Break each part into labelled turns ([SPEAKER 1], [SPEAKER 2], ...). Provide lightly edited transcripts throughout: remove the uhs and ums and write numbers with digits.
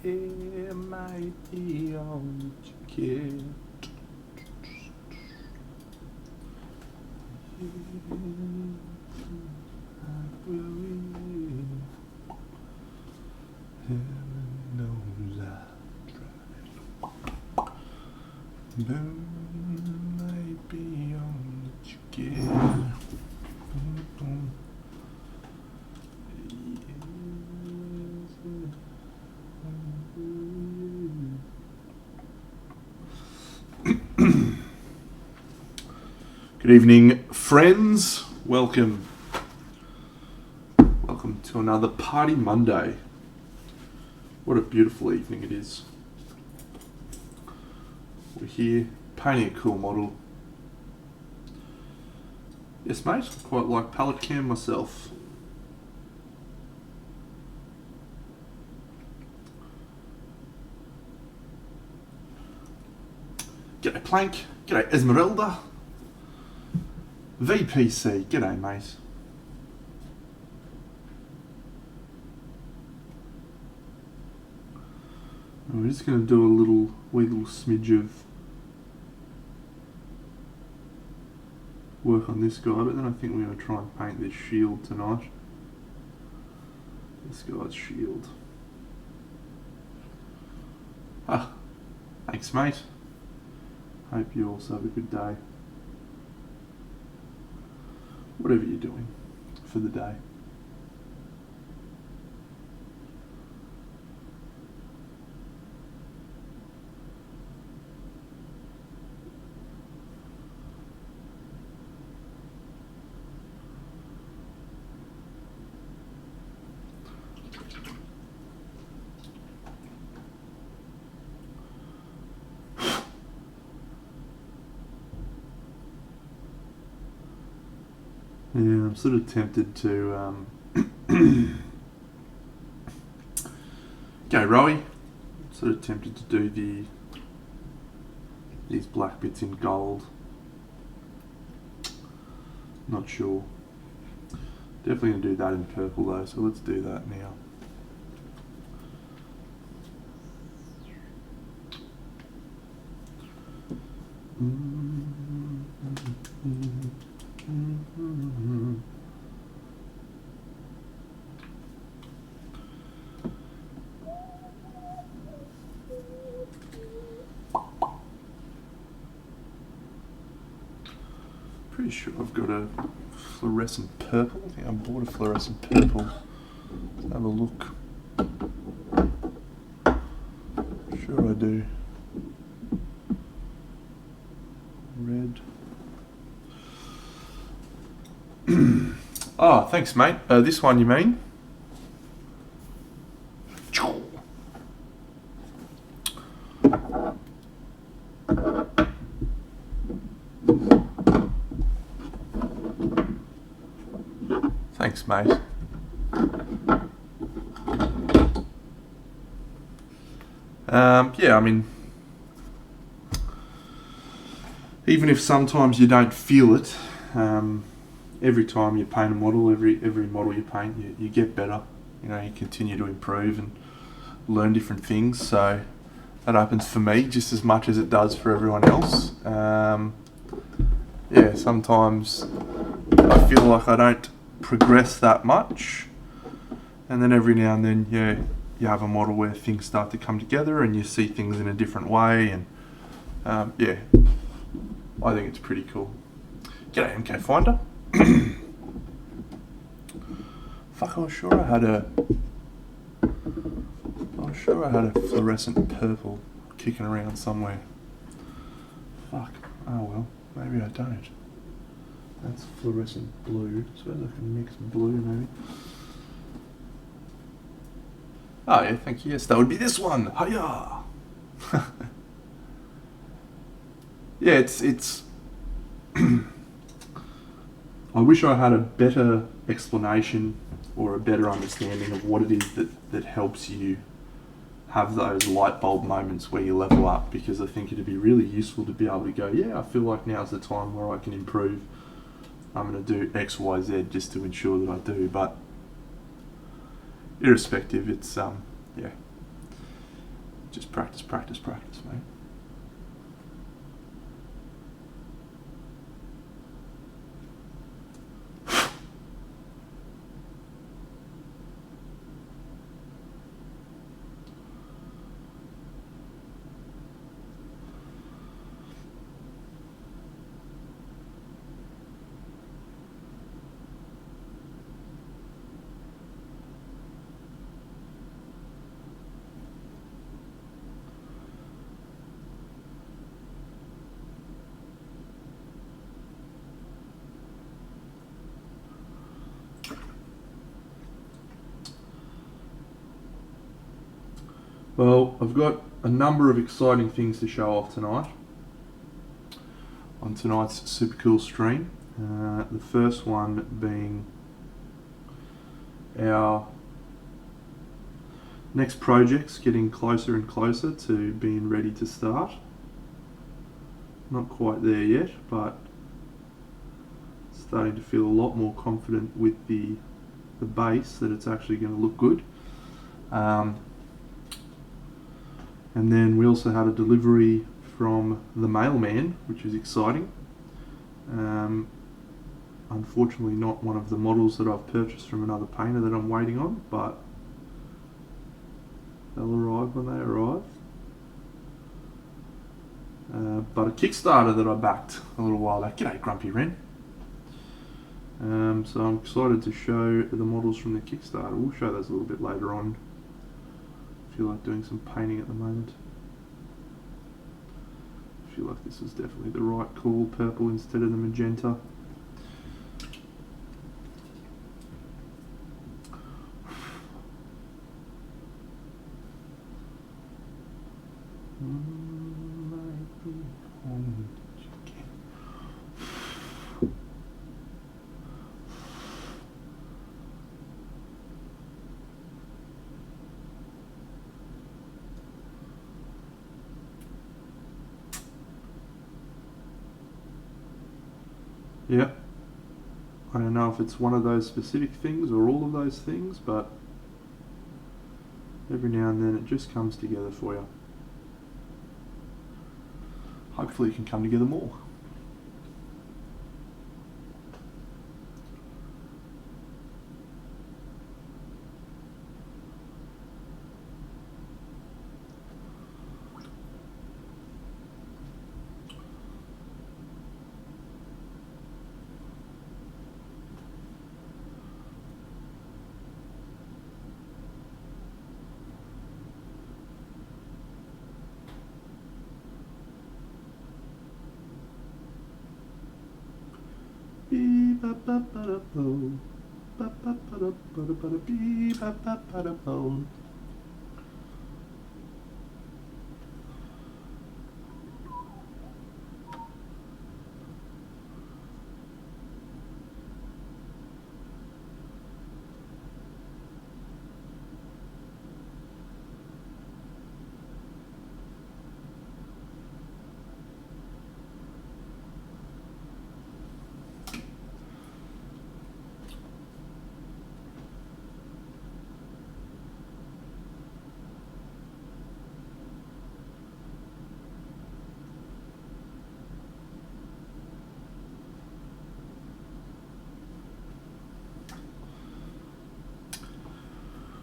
[SPEAKER 1] Yeah, mighty on kid. Heaven knows I tried. Moon might be on the chicken. Good evening, friends. Welcome to another Party Monday. What a beautiful evening it is. We're here painting a cool model. Yes, mate. I quite like palette cam myself. G'day Plank. G'day Esmeralda. VPC. G'day, mate. We're just going to do a wee little smidge of work on this guy, but then I think we're going to try and paint this shield tonight. This guy's shield. Ah, thanks, mate. Hope you also have a good day. Whatever you're doing for the day. Yeah, I'm sort of tempted to go Rowie. Sort of tempted to do these black bits in gold. Not sure. Definitely gonna do that in purple though, so let's do that now. Pretty sure I've got a fluorescent purple. I think I bought a fluorescent purple. Let's have a look. Sure I do. Red. Oh, thanks, mate. This one, you mean? Thanks, mate. Yeah, I mean, even if sometimes you don't feel it, every time you paint a model, every model you paint, you get better. You know, you continue to improve and learn different things. So that happens for me just as much as it does for everyone else. Yeah, sometimes I feel like I don't progress that much, and then every now and then, yeah, you have a model where things start to come together and you see things in a different way, and yeah, I think it's pretty cool. G'day MK Finder. Fuck, I was sure I had a fluorescent purple kicking around somewhere. Fuck, oh well, maybe I don't. That's fluorescent blue. Suppose I can mix blue maybe. Oh yeah, thank you. Yes, that would be this one. Hiya! Yeah, it's I wish I had a better explanation or a better understanding of what it is that helps you have those light bulb moments where you level up, because I think it'd be really useful to be able to go, yeah, I feel like now's the time where I can improve. I'm going to do X, Y, Z just to ensure that I do, but irrespective, it's, yeah. Just practice, practice, practice, mate. Well, I've got a number of exciting things to show off tonight on tonight's super cool stream. The first one being our next project's getting closer and closer to being ready to start. Not quite there yet, but starting to feel a lot more confident with the base that it's actually going to look good. And then we also had a delivery from the mailman, which is exciting. Unfortunately not one of the models that I've purchased from another painter that I'm waiting on, but they'll arrive when they arrive. But a Kickstarter that I backed a little while back. G'day Grumpy Wren. So I'm excited to show the models from the Kickstarter. We'll show those a little bit later on. I feel like doing some painting at the moment. I feel like this is definitely the right call, purple instead of the magenta. Yep. I don't know if it's one of those specific things or all of those things, but every now and then it just comes together for you. Hopefully it can come together more.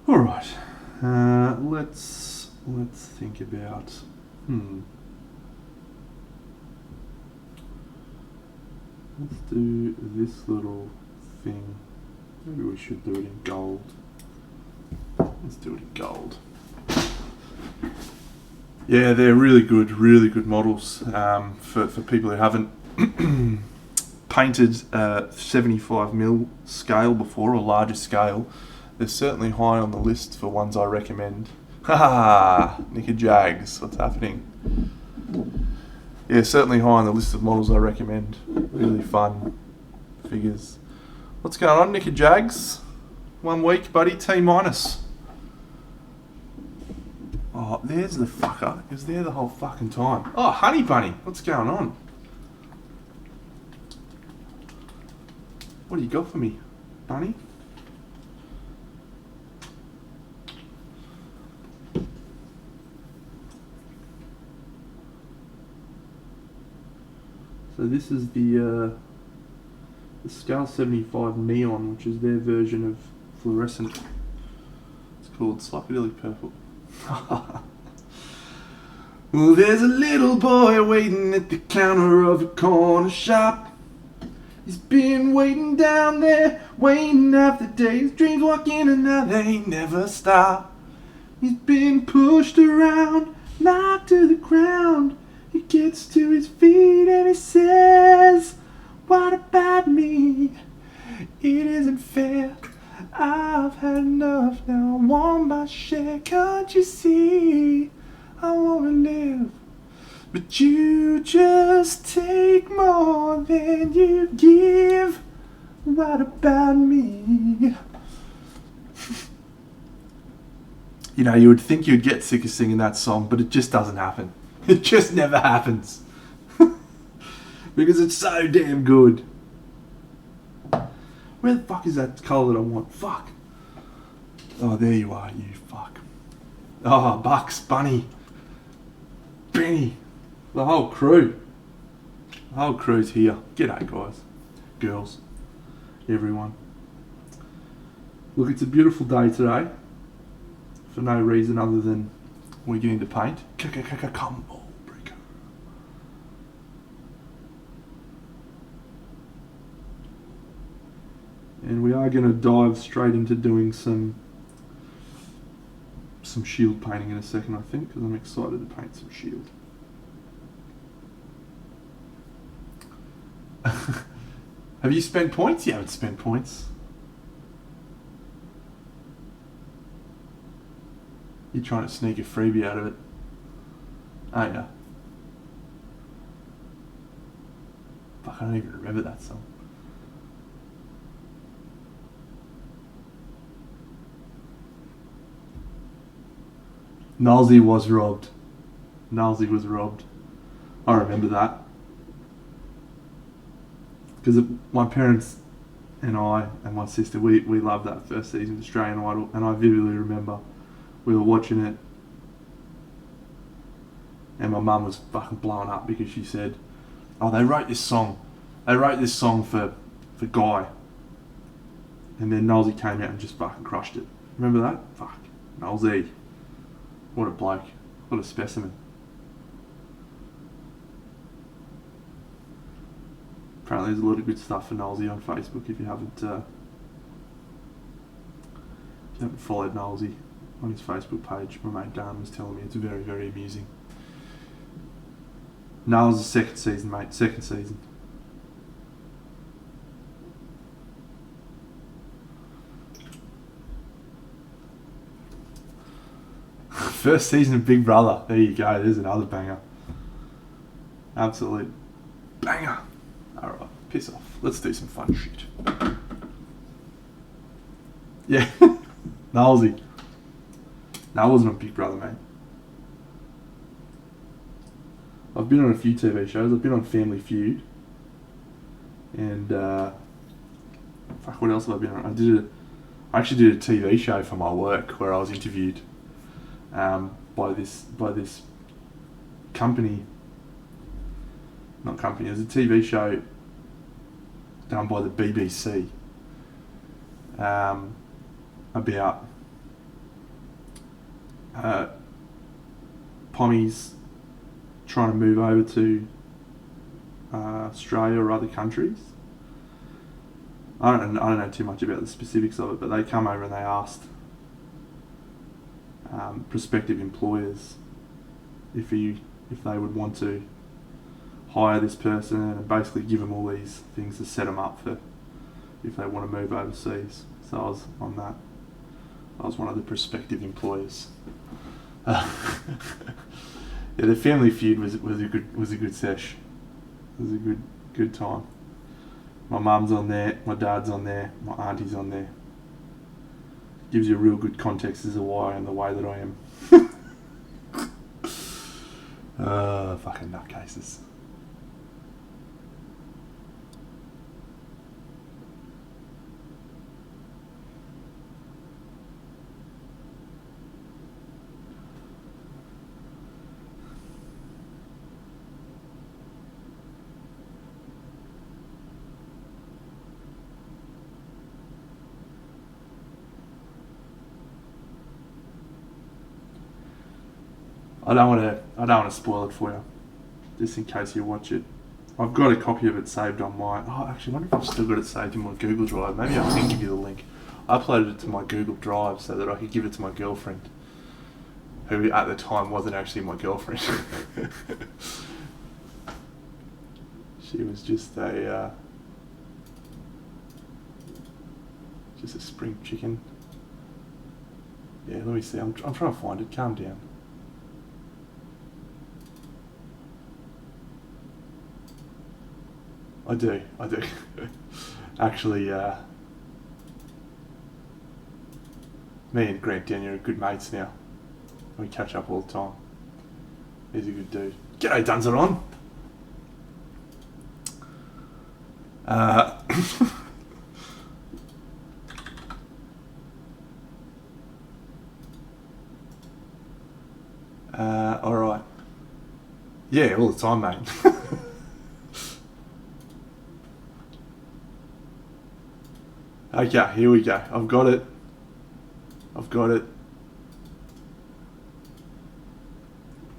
[SPEAKER 1] All right, let's think about. Let's do this little thing. Maybe we should do it in gold. Let's do it in gold. Yeah, they're really good models for people who haven't painted 75mm scale before or larger scale. They're certainly high on the list for ones I recommend. Haha, Nicker Jags, what's happening? Yeah, certainly high on the list of models I recommend. Really fun figures. What's going on, Nicker Jags? 1 week, buddy, T minus. Oh, there's the fucker. He was there the whole fucking time. Oh, Honey Bunny, what's going on? What do you got for me, Bunny? So this is the Scale 75 Neon, which is their version of fluorescent. It's called Psychedelic Purple. Well, there's a little boy waiting at the counter of a corner shop. He's been waiting down there, waiting half the day. His dreams walk in and out, they never stop. He's been pushed around, knocked to the ground. He gets to his feet and he says, what about me? It isn't fair. I've had enough now. I want my share. Can't you see? I wanna live. But you just take more than you give. What about me? You know, you would think you'd get sick of singing that song, but it just doesn't happen. It just never happens. Because it's so damn good. Where the fuck is that colour that I want? Fuck. Oh, there you are, you fuck. Oh, Bucks, Bunny, Benny, the whole crew. The whole crew's here. G'day, guys, girls, everyone. Look, it's a beautiful day today. For no reason other than we're getting to paint. Come on, breaker. And we are going to dive straight into doing some shield painting in a second, I think, because I'm excited to paint some shield. Have you spent points? You haven't spent points. You're trying to sneak a freebie out of it. Oh yeah. Fuck, I don't even remember that song. Nalsy was robbed. Nalsy was robbed. I remember that. Because my parents and I and my sister, we loved that first season of Australian Idol, and I vividly remember we were watching it and my mum was fucking blowing up because she said, oh, they wrote this song for Guy, and then Nalsy came out and just fucking crushed it. Remember that? Fuck, Nalsy. What a bloke. What a specimen. Apparently there's a lot of good stuff for Nalsy on Facebook if you haven't followed Nalsy on his Facebook page. My mate Dan was telling me it's very, very amusing. Nal's the second season, mate. Second season. First season of Big Brother. There you go. There's another banger. Absolute banger. Alright, piss off. Let's do some fun shit. Yeah. Nalsy. No, I wasn't on Big Brother, mate. I've been on a few TV shows. I've been on Family Feud. And, fuck, what else have I been on? I actually did a TV show for my work where I was interviewed by this company. Not company, it was a TV show done by the BBC about Pommies trying to move over to Australia or other countries. I don't know too much about the specifics of it, but they come over and they asked prospective employers if they would want to hire this person and basically give them all these things to set them up for if they want to move overseas. So I was on that. I was one of the prospective employers. Yeah, the Family Feud was a good sesh. It was a good time. My mum's on there, my dad's on there, my auntie's on there. Gives you a real good context as to why I am the way that I am. Fucking nutcases. I don't want to spoil it for you, just in case you watch it. I've got a copy of it saved on my. Oh, actually, I wonder if I've still got it saved in my Google Drive. Maybe I can give you the link. I uploaded it to my Google Drive so that I could give it to my girlfriend, who at the time wasn't actually my girlfriend. She was just a spring chicken. Yeah, let me see. I'm trying to find it. Calm down. I do. Actually, me and Grant Daniel are good mates now. We catch up all the time. He's a good dude. G'day, Dunzeron. Alright. Yeah, all the time, mate. Okay, here we go. I've got it.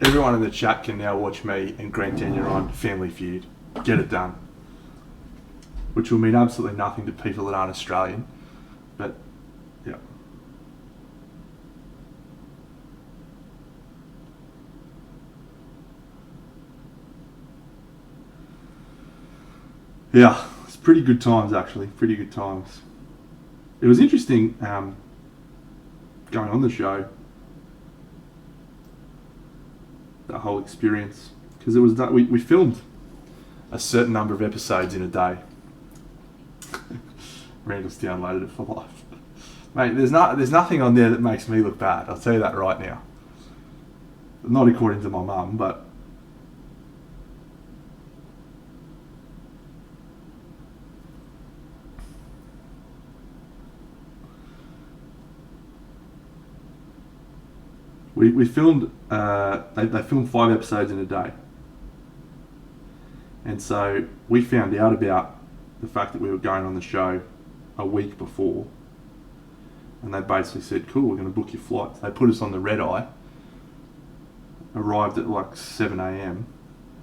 [SPEAKER 1] Everyone in the chat can now watch me and Grant Daniel on Family Feud. Get it done. Which will mean absolutely nothing to people that aren't Australian. But, yeah. Yeah, it's pretty good times actually. Pretty good times. It was interesting going on the show, that whole experience, because it was we filmed a certain number of episodes in a day. Randall's downloaded it for life. Mate, there's nothing on there that makes me look bad. I'll tell you that right now. Not according to my mum, but we filmed. They filmed 5 episodes in a day, and so we found out about the fact that we were going on the show a week before, and they basically said, "Cool, we're going to book your flights." They put us on the red eye. Arrived at like 7 a.m.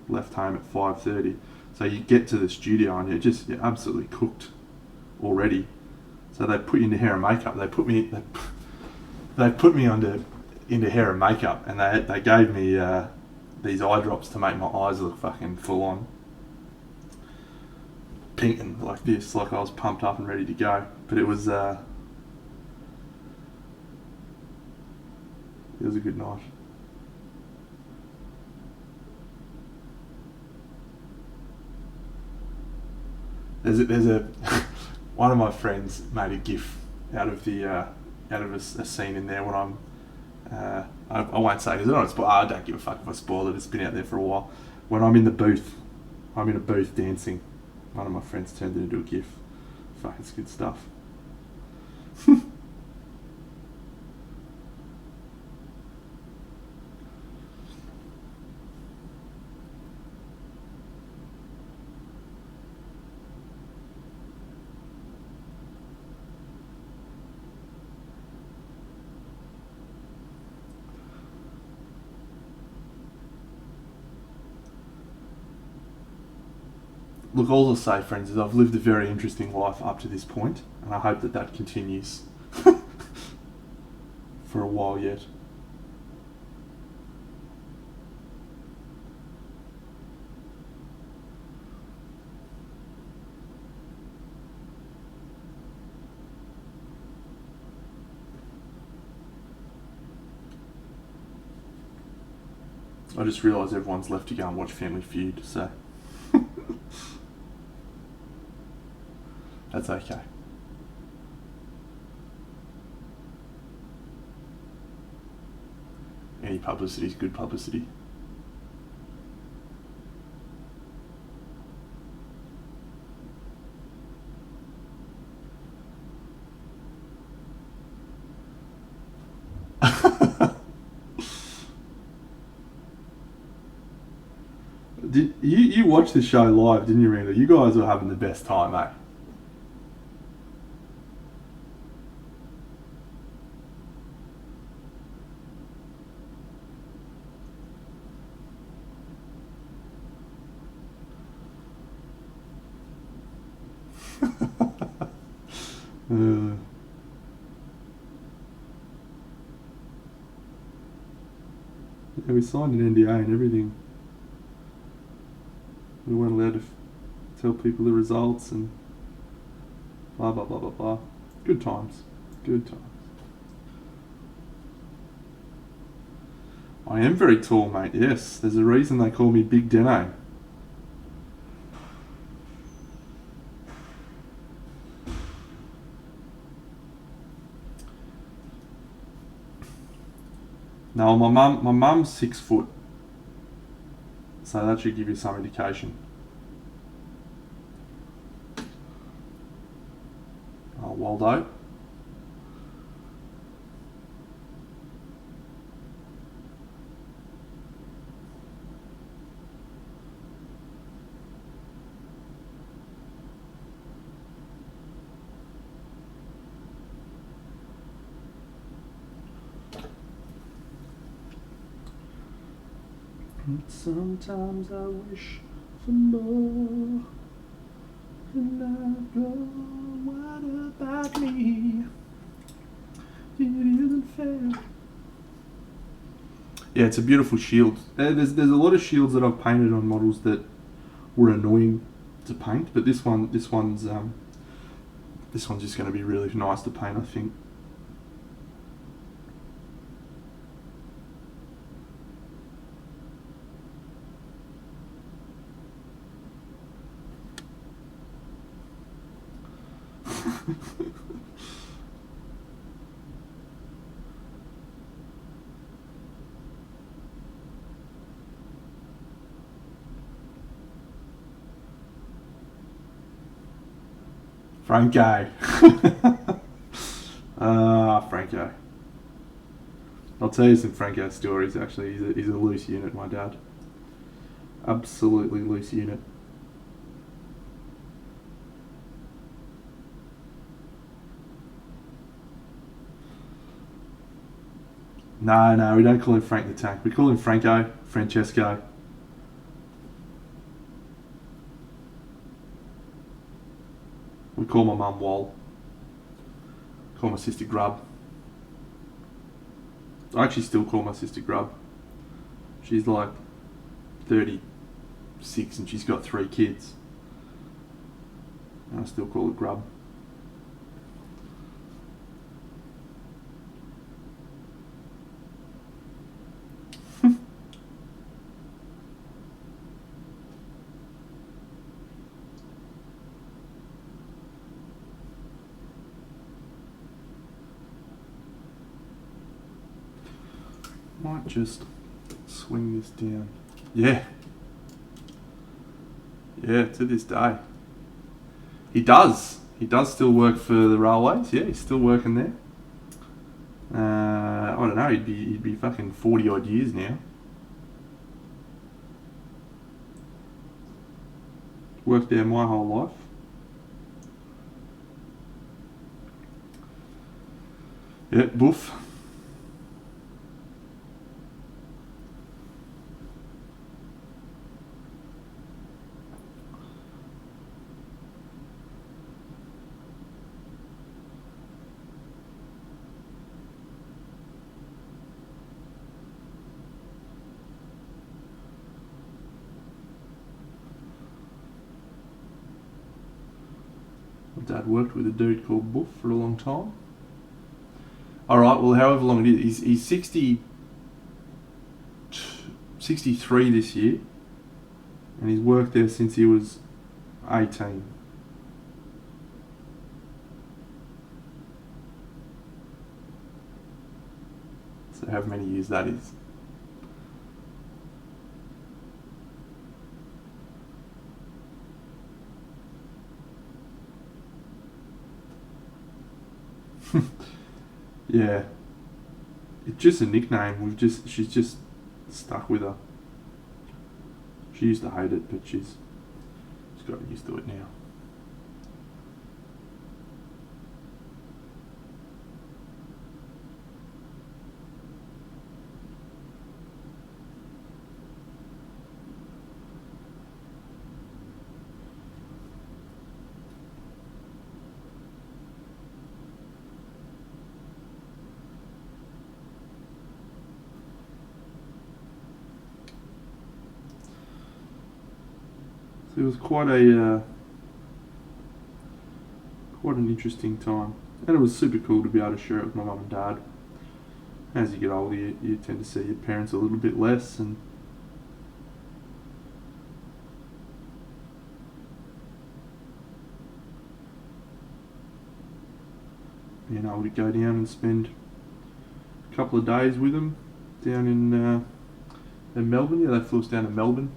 [SPEAKER 1] Left home at 5:30. So you get to the studio and you're absolutely cooked already. So they put you into hair and makeup. They put me into hair and makeup, and they gave me these eye drops to make my eyes look fucking full on, pink and like this, like I was pumped up and ready to go. But it was a good night. There's a one of my friends made a GIF out of a scene in there when I'm I won't say because I don't give a fuck if I spoil it. It's been out there for a while. When I'm in the booth, I'm in a booth dancing. One of my friends turned it into a GIF. Fuck, it's good stuff. Look, all I'll say, friends, is I've lived a very interesting life up to this point, and I hope that continues for a while yet. I just realised everyone's left to go and watch Family Feud, so that's okay. Any publicity is good publicity. Did you watched the show live, didn't you, Randall? You guys were having the best time, eh? Yeah, we signed an NDA and everything. We weren't allowed to tell people the results and blah blah blah blah blah. Good times. Good times. I am very tall, mate. Yes, there's a reason they call me Big Deno. No, my mum's 6 foot, so that should give you some indication. Oh, Waldo. Sometimes I wish for more. And I go, what about me? It isn't fair. Yeah, it's a beautiful shield. There's a lot of shields that I've painted on models that were annoying to paint, but this one's just going to be really nice to paint, I think. Franco. Franco. I'll tell you some Franco stories, actually. He's a loose unit, my dad. Absolutely loose unit. No, we don't call him Frank the Tank. We call him Franco, Francesco. We call my mum Wal. Call my sister Grub. I actually still call my sister Grub. She's like 36 and she's got 3 kids. And I still call her Grub. Might just swing this down. Yeah. Yeah, to this day. He does. He does still work for the railways. Yeah, he's still working there. I don't know. He'd be fucking 40 odd years now. Worked there my whole life. Yeah, boof. My dad worked with a dude called Boof for a long time. Alright, well, however long it is, he's 63 this year, and he's worked there since he was 18. So however many years that is. Yeah. It's just a nickname. She's just stuck with her. She used to hate it, but she's gotten used to it now. So it was quite an interesting time, and it was super cool to be able to share it with my mum and dad. As you get older, you tend to see your parents a little bit less, and being able to go down and spend a couple of days with them down in Melbourne. Yeah, they flew us down to Melbourne.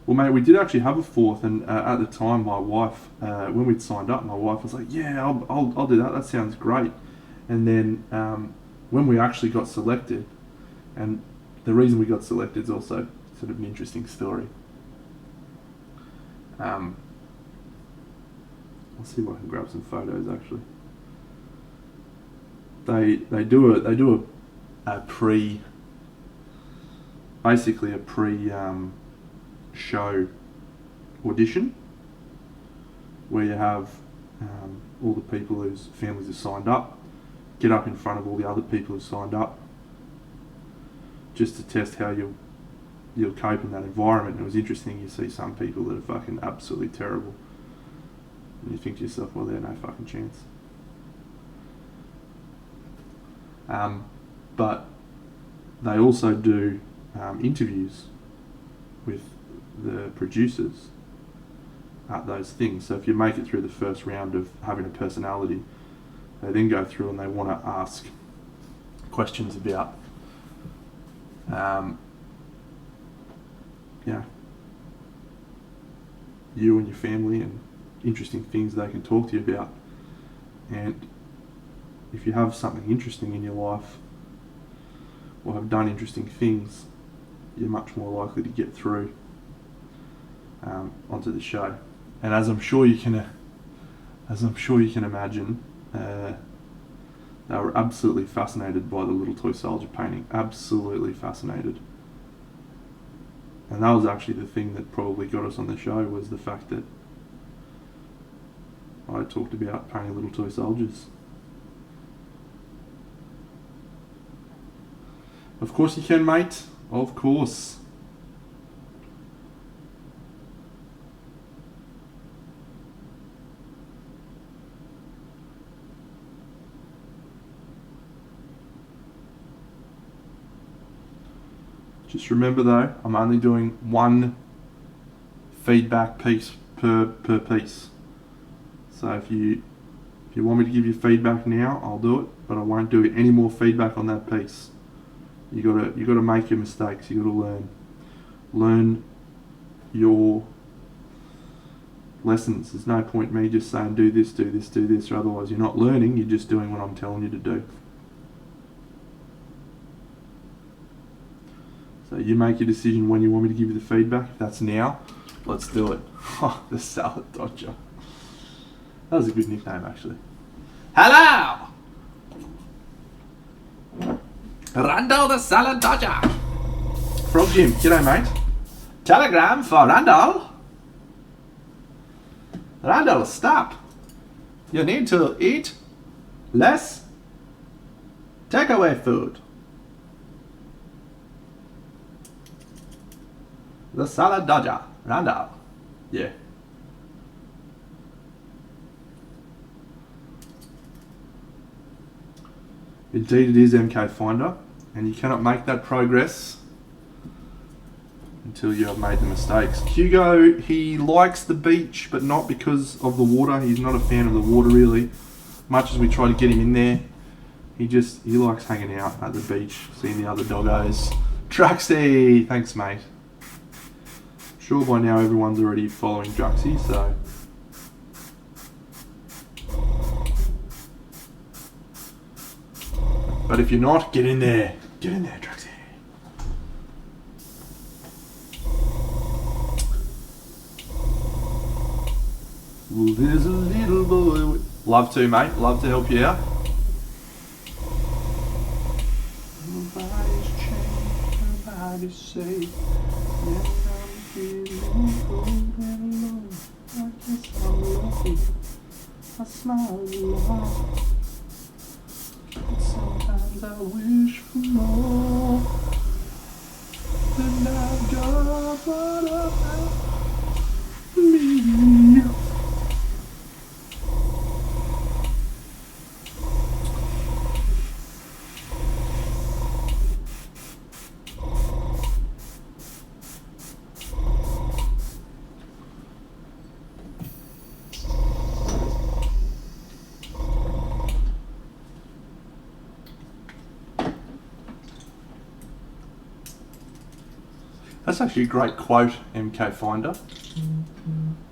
[SPEAKER 1] Well, mate, we did actually have a fourth, and at the time, my wife, when we'd signed up, my wife was like, "Yeah, I'll do that. That sounds great." And then when we actually got selected, and the reason we got selected is also sort of an interesting story. I'll see if I can grab some photos. Actually, they do a pre show audition where you have all the people whose families have signed up get up in front of all the other people who signed up just to test how you'll cope in that environment. And it was interesting. You see some people that are fucking absolutely terrible, and you think to yourself, well, they're no fucking chance. But they also do interviews with the producers at those things. So if you make it through the first round of having a personality, they then go through and they want to ask questions about you and your family, and interesting things they can talk to you about. And if you have something interesting in your life or have done interesting things, you're much more likely to get through onto the show. And as I'm sure you can imagine, they were absolutely fascinated by the little toy soldier painting. Absolutely fascinated. And that was actually the thing that probably got us on the show, was the fact that I talked about painting little toy soldiers. Of course you can, mate. Of course. Just remember though, I'm only doing one feedback piece per piece. So if you want me to give you feedback now, I'll do it, but I won't do any more feedback on that piece. You gotta make your mistakes. You gotta learn your lessons. There's no point me just saying do this, or otherwise you're not learning. You're just doing what I'm telling you to do. So you make your decision when you want me to give you the feedback. If that's now, let's do it. Oh, the Salad Dodger. That was a good nickname, actually. Hello! Randall the Salad Dodger. Frog Jim, g'day mate. Telegram for Randall. Randall, stop. You need to eat less takeaway food. The Salad Dodger, Randall. Yeah. Indeed it is, MK Finder, and you cannot make that progress until you have made the mistakes. Hugo, he likes the beach, but not because of the water. He's not a fan of the water really. Much as we try to get him in there, he likes hanging out at the beach, seeing the other doggos. Truxy, thanks mate. Sure, by now everyone's already following Druxy, so. But if you're not, get in there. Get in there, Druxy. Well, there's a little boy. Love to, mate. Love to help you out. Nobody's changed, nobody's safe. I guess I'm lucky. I smile a lot, but sometimes I wish for more than I've got. What about That's actually a great quote, MK Finder.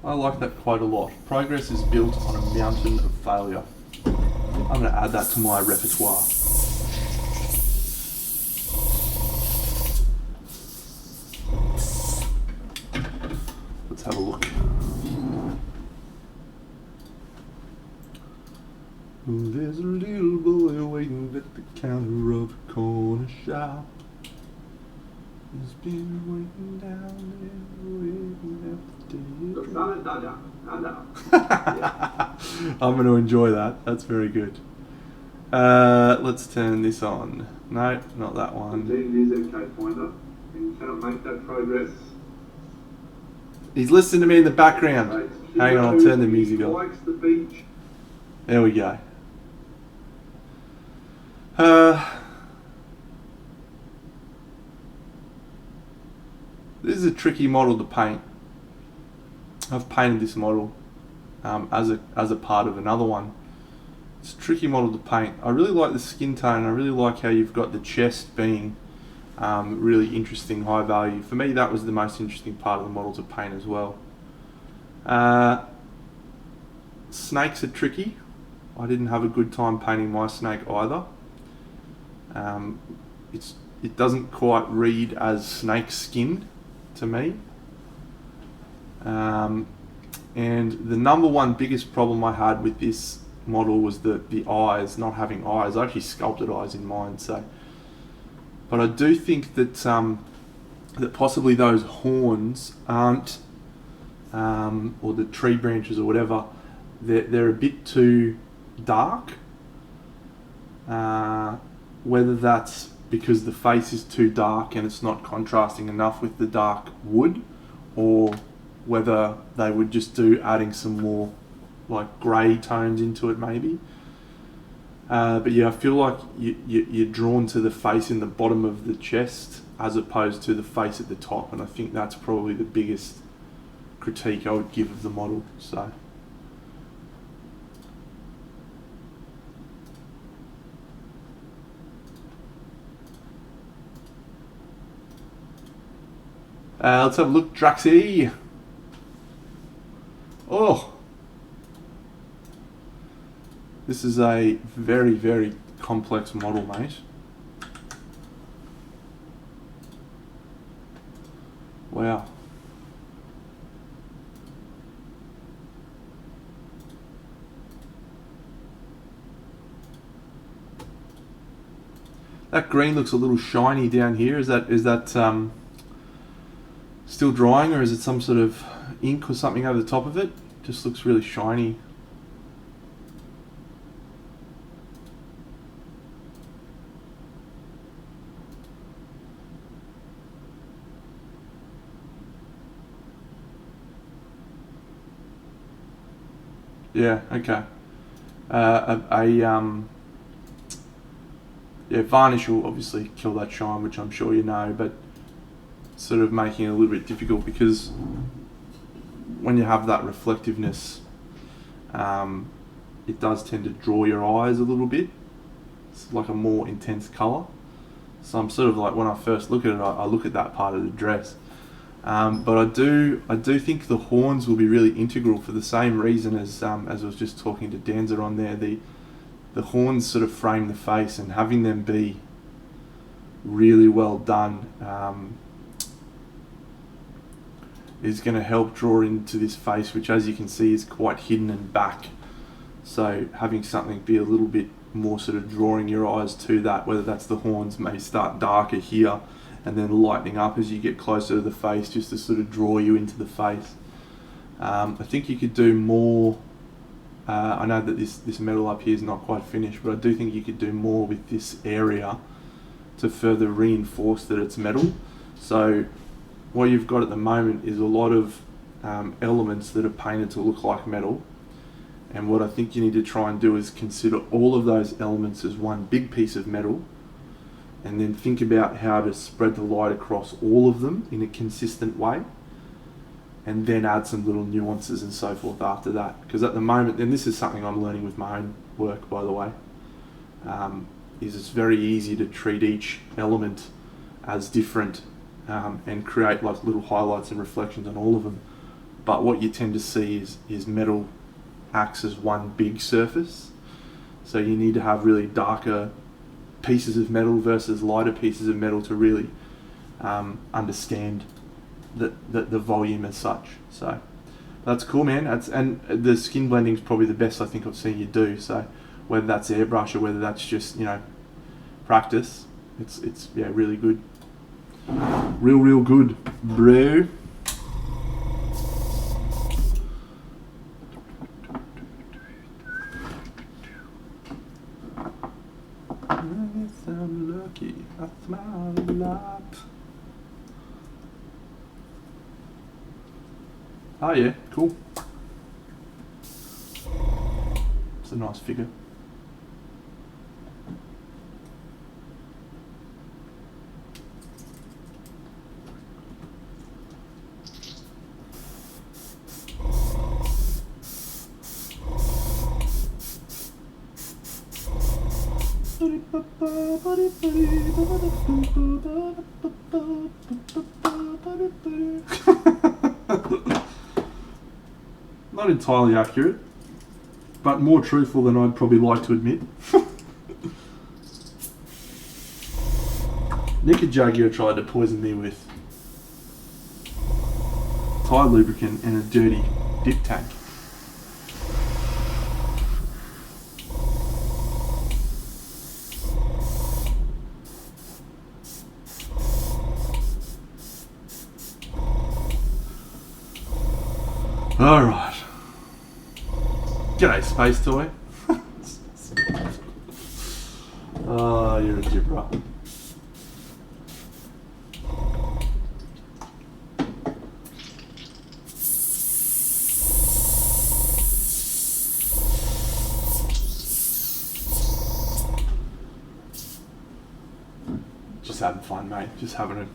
[SPEAKER 1] I like that quote a lot. Progress is built on a mountain of failure. I'm going to add that to my repertoire. Let's have a look. There's a little boy waiting at the counter of a corner shop. He's been waiting down there, waiting I'm going to enjoy that. That's very good. Let's turn this on. No, not that one. You cannot make that progress. He's listening to me in the background. Hang on, I'll turn the music on. There we go. This is a tricky model to paint. I've painted this model as a part of another one. It's a tricky model to paint. I really like the skin tone. I really like how you've got the chest being really interesting, high value. For me, that was the most interesting part of the model to paint as well. Snakes are tricky. I didn't have a good time painting my snake either. It doesn't quite read as snake skin to me. And the number one biggest problem I had with this model was the eyes, not having eyes. I actually sculpted eyes in mine, so. But I do think that that possibly those horns aren't, or the tree branches or whatever, they're a bit too dark. Whether that's because the face is too dark and it's not contrasting enough with the dark wood, or whether they would just do adding some more like grey tones into it maybe. But yeah, I feel like you're drawn to the face in the bottom of the chest as opposed to the face at the top, and I think that's probably the biggest critique I would give of the model. So. Let's have a look, Draxy. Oh, this is a very, very complex model, mate. Wow. That green looks a little shiny down here. Is that still drying, or is it some sort of ink or something over the top of it? Just looks really shiny. Yeah, okay. Yeah, varnish will obviously kill that shine, which I'm sure you know, but sort of making it a little bit difficult because when you have that reflectiveness, it does tend to draw your eyes a little bit. It's like a more intense colour. So I'm sort of like, when I first look at it, I look at that part of the dress. But I do think the horns will be really integral for the same reason as I was just talking to Danza on there. The horns sort of frame the face, and having them be really well done is going to help draw into this face, which, as you can see, is quite hidden and back. So having something be a little bit more sort of drawing your eyes to that, whether that's the horns may start darker here and then lightening up as you get closer to the face, just to sort of draw you into the face. I think you could do more. I know that this metal up here is not quite finished, but I do think you could do more with this area to further reinforce that it's metal. So what you've got at the moment is a lot of elements that are painted to look like metal, and what I think you need to try and do is consider all of those elements as one big piece of metal, and then think about how to spread the light across all of them in a consistent way, and then add some little nuances and so forth after that. Because at the moment, and this is something I'm learning with my own work, by the way, is it's very easy to treat each element as different and create like little highlights and reflections on all of them. But what you tend to see is metal acts as one big surface. So you need to have really darker pieces of metal versus lighter pieces of metal to really understand the volume as such. So that's cool, man. And the skin blending is probably the best I think I've seen you do. So whether that's airbrush or whether that's just practice, it's really good, real good, bro. I'm lucky, I smile a lot. Oh yeah, cool. It's a nice figure. Not entirely accurate, but more truthful than I'd probably like to admit. Nick Jaguar tried to poison me with tire lubricant and a dirty dip tank. Alright. G'day, Space Toy. Oh, you're a gibber. Just having fun, mate. Just having a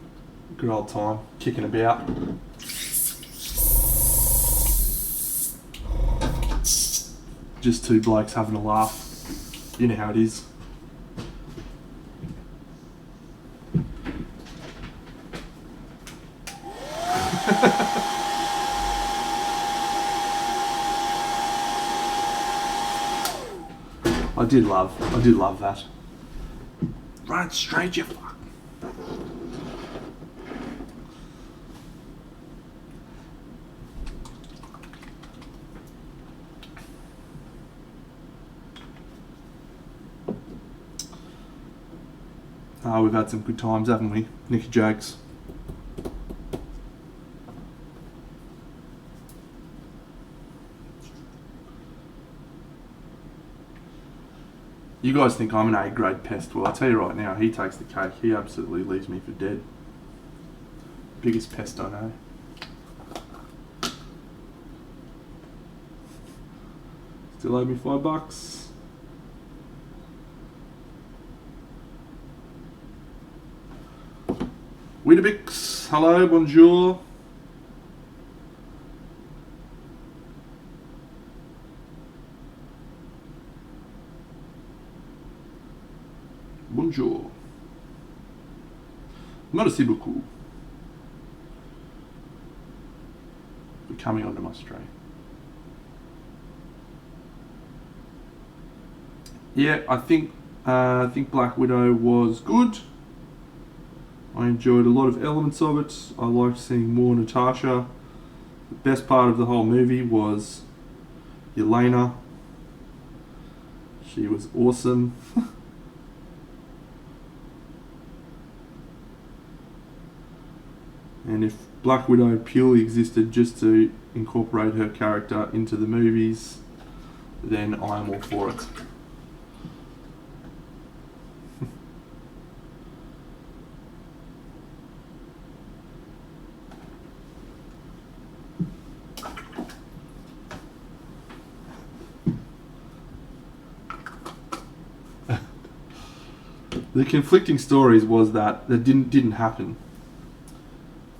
[SPEAKER 1] good old time, kicking about. Just two blokes having a laugh. You know how it is. I did love that. Run straight, you fuck. We've had some good times, haven't we, Nicky Jags? You guys think I'm an A-grade pest. Well, I tell you right now, he takes the cake. He absolutely leaves me for dead. Biggest pest I know. Still owe me $5. Weetabix, hello, bonjour. Bonjour. Merci beaucoup for coming onto my stream. Yeah, I think Black Widow was good. I enjoyed a lot of elements of it. I liked seeing more Natasha. The best part of the whole movie was Yelena. She was awesome. And if Black Widow purely existed just to incorporate her character into the movies, then I'm all for it. The conflicting stories was that didn't happen,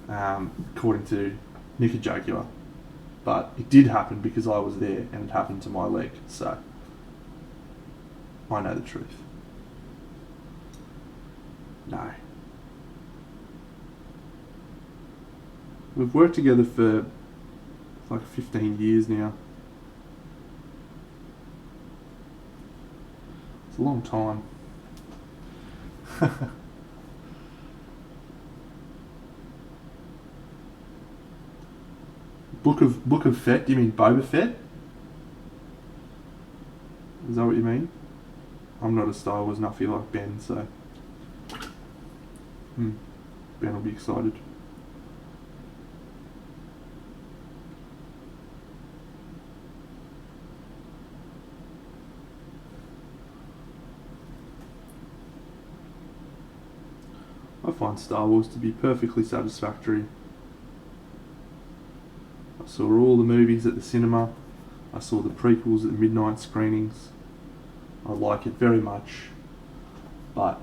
[SPEAKER 1] according to Nicky Jaguar, but it did happen because I was there and it happened to my leg, so I know the truth. No. We've worked together for like 15 years now. It's a long time. Book of Fett? Do you mean Boba Fett? Is that what you mean? I'm not a Star Wars nuffy like Ben, so Ben will be excited. I find Star Wars to be perfectly satisfactory. I saw all the movies at the cinema. I saw the prequels at the midnight screenings. I like it very much, but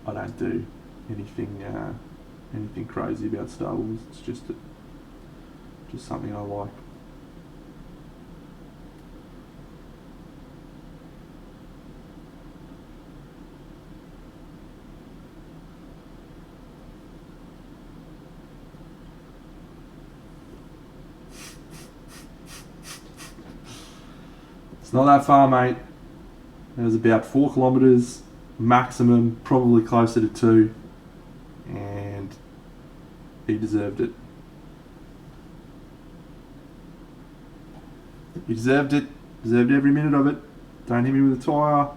[SPEAKER 1] I don't do anything crazy about Star Wars. It's just something I like. It's not that far, mate. It was about 4 kilometres maximum, probably closer to 2, and he deserved it. He deserved it. Deserved every minute of it. Don't hit me with a tyre.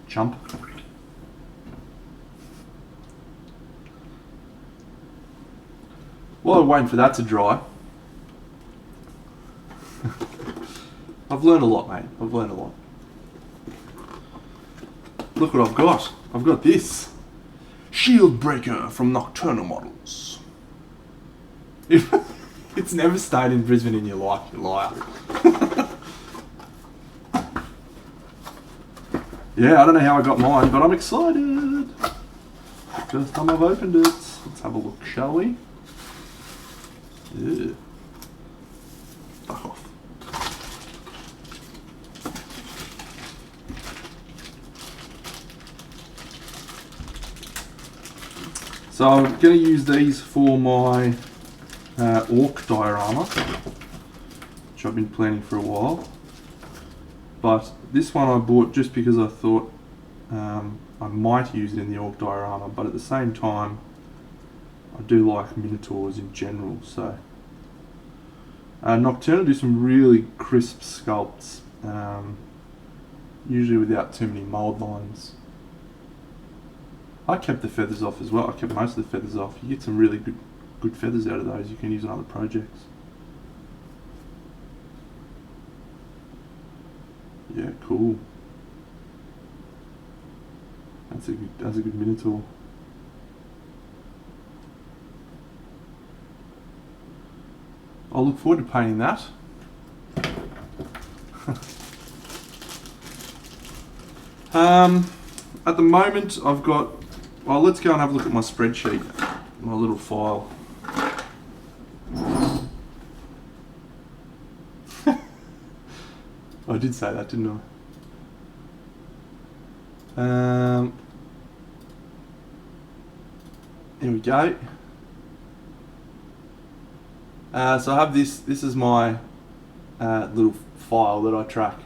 [SPEAKER 1] Chump. While I'm waiting for that to dry, I've learned a lot, mate. I've learned a lot. Look what I've got. I've got this. Shield Breaker from Nocturnal Models. It's never stayed in Brisbane in your life, you liar. Yeah, I don't know how I got mine, but I'm excited. First time I've opened it. Let's have a look, shall we? Yeah. Fuck off. So I'm going to use these for my orc diorama, which I've been planning for a while. But this one I bought just because I thought I might use it in the orc diorama, but at the same time I do like minotaurs in general. So Nocturnal do some really crisp sculpts, usually without too many mould lines. I kept the feathers off as well. I kept most of the feathers off. You get some really good feathers out of those. You can use on other projects. Yeah, cool. That's a good minotaur. I'll look forward to painting that. At the moment, I've got. Well, let's go and have a look at my spreadsheet, my little file. I did say that, didn't I? Here we go. So I have this. This is my little file that I track.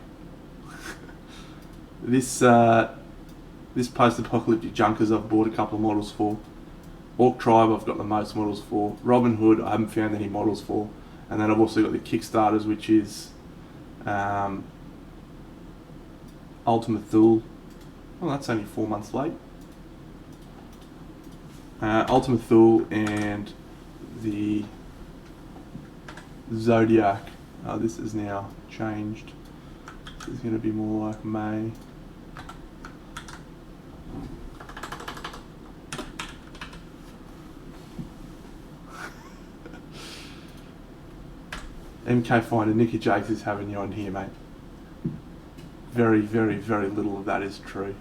[SPEAKER 1] This post-apocalyptic junkers I've bought a couple of models for. Orc Tribe I've got the most models for. Robin Hood I haven't found any models for. And then I've also got the Kickstarters, which is Ultima Thule. Well, that's only 4 months late. Ultima Thule and the Zodiac. This is now changed. This is going to be more like May. MK Finder, Nicky Jakes is having you on here, mate. Very, very, very little of that is true.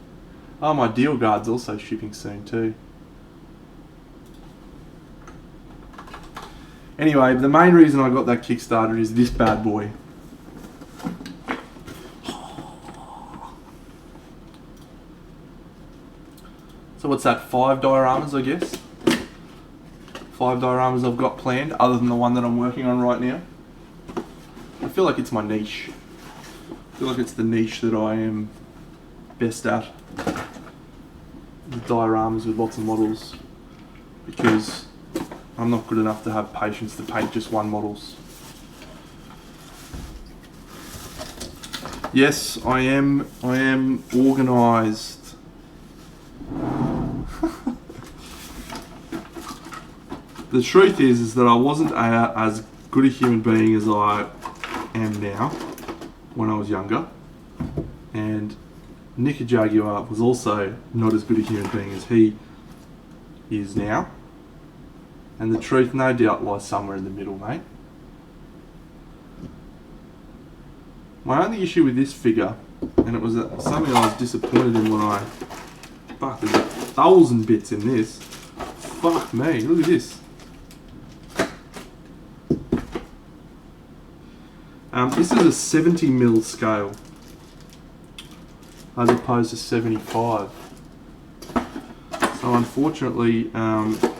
[SPEAKER 1] Oh, my Deal Guard's also shipping soon too. Anyway, the main reason I got that Kickstarter is this bad boy. So what's that, 5 dioramas I guess? 5 dioramas I've got planned, other than the one that I'm working on right now. I feel like it's my niche. I feel like it's the niche that I am best at. The dioramas with lots of models. Because I'm not good enough to have patience to paint just one models. Yes, I am organised. The truth is that I wasn't as good a human being as I am now when I was younger, and Nick Jaguar was also not as good a human being as he is now, and the truth no doubt lies somewhere in the middle, mate. My only issue with this figure, and it was something I was disappointed in when fuck, there's 1,000 bits in this. Fuck me, look at this. This is a 70mm scale, as opposed to 75. So unfortunately, the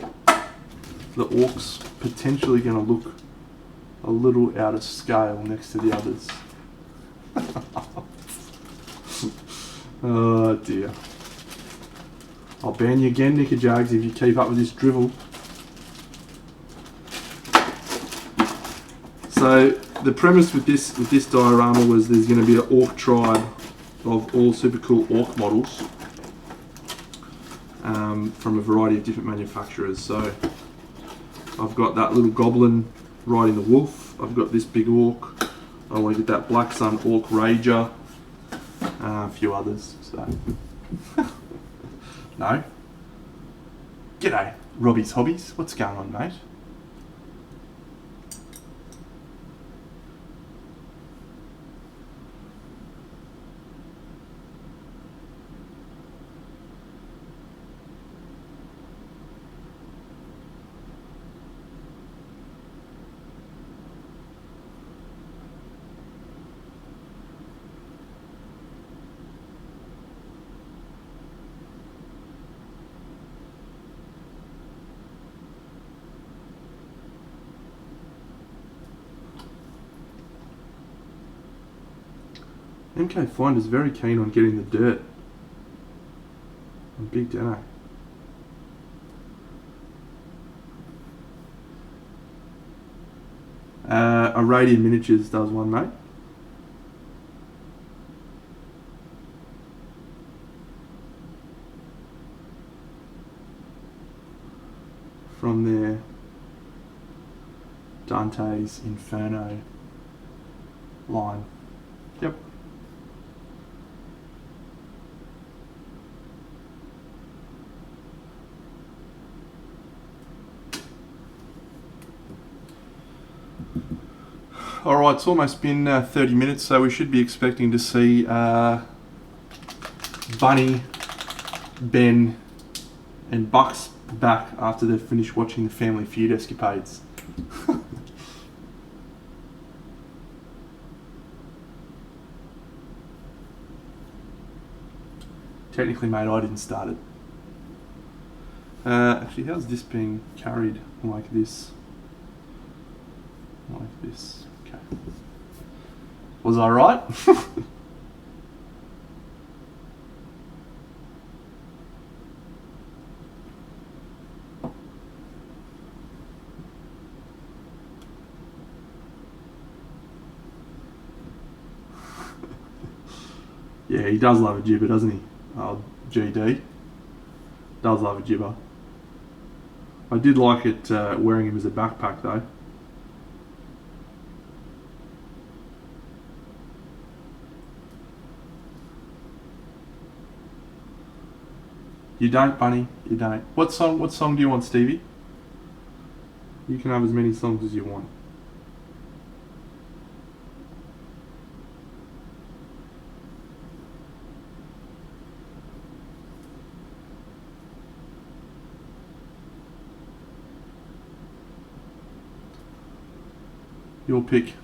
[SPEAKER 1] Orc's potentially going to look a little out of scale next to the others. Oh dear. I'll ban you again, Nick Jags, if you keep up with this drivel. So the premise with this diorama was there's going to be an orc tribe of all super cool orc models from a variety of different manufacturers. So I've got that little goblin riding the wolf. I've got this big orc. I want to get that Black Sun Orc Rager. A few others. So no. G'day, Robbie's Hobbies. What's going on, mate? MK Finder's very keen on getting the dirt on Big Dano. Irradian Miniatures does one, mate. From their Dante's Inferno line. Yep. Alright, it's almost been 30 minutes, so we should be expecting to see Bunny, Ben and Bucks back after they've finished watching the Family Feud escapades. Technically, mate, I didn't start it. Actually, how's this being carried like this? Like this. Okay. Was I right? Yeah, he does love a jibber, doesn't he? Oh, GD. Does love a jibber. I did like it wearing him as a backpack though. You don't, Bunny. You don't. What song do you want, Stevie? You can have as many songs as you want. Your pick.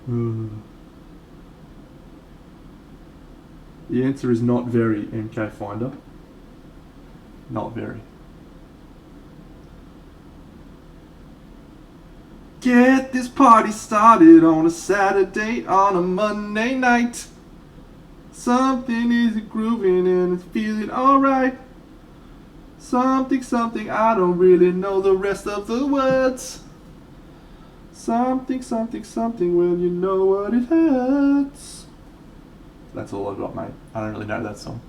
[SPEAKER 1] The answer is not very, MK Finder. Not very. Get this party started on a Saturday, on a Monday night. Something is grooving and it's feeling alright. Something, something, I don't really know the rest of the words. Something, something, something, well, you know what it hurts. That's all I've got, mate. I don't really know that song.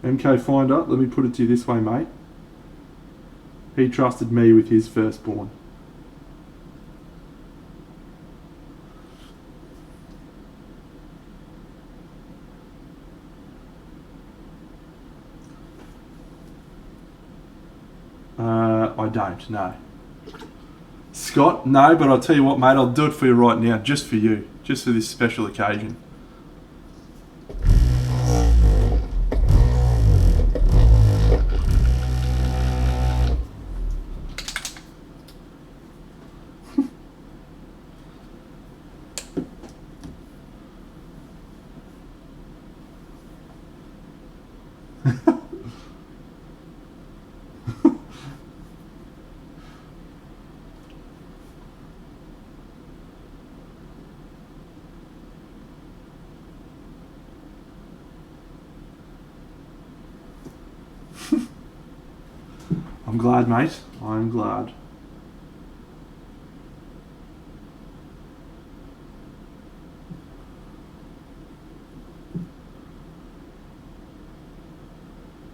[SPEAKER 1] MK Finder, let me put it to you this way, mate. He trusted me with his firstborn. I don't, no. Scott, no, but I'll tell you what, mate, I'll do it for you right now, just for you, just for this special occasion. I'm glad, mate. I'm glad.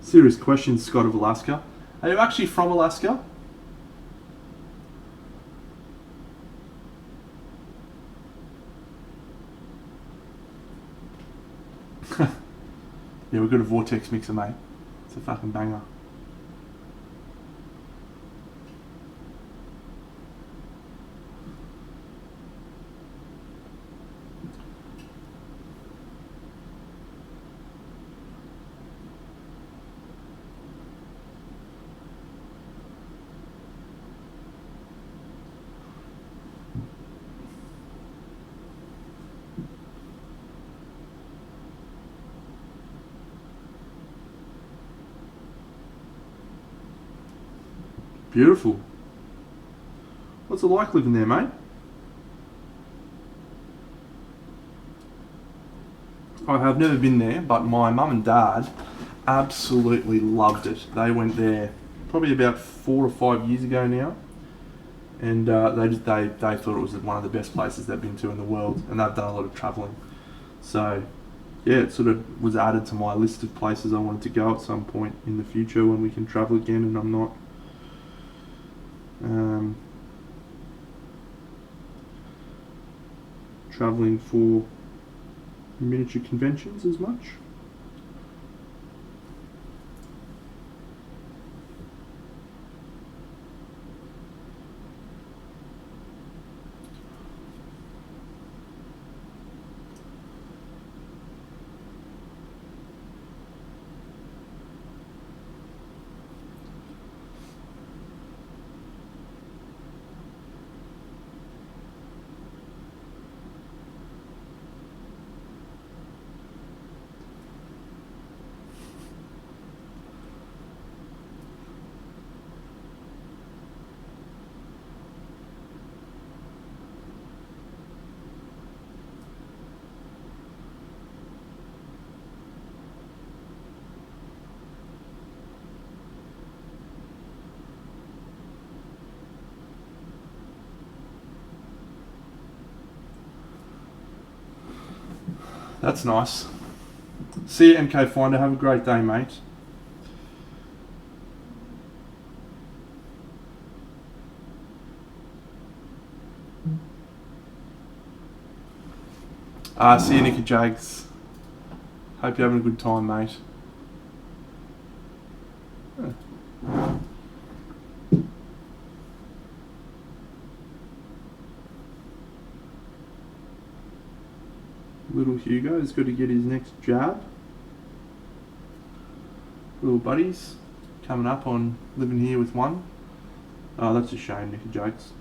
[SPEAKER 1] Serious question, Scott of Alaska. Are you actually from Alaska? Yeah, we've got a Vortex mixer, mate. It's a fucking banger. Beautiful. What's it like living there, mate? I have never been there, but my mum and dad absolutely loved it. They went there probably about 4 or 5 years ago now, and they thought it was one of the best places they've been to in the world, and they've done a lot of travelling. So yeah, it sort of was added to my list of places I wanted to go at some point in the future when we can travel again and I'm not travelling for miniature conventions as much. That's nice. See you, MK Finder. Have a great day, mate. See you, Nicky Jags. Hope you're having a good time, mate. Little Hugo's got to get his next jab. Little buddies coming up on living here with one. Oh, that's a shame, Nicky Jakes.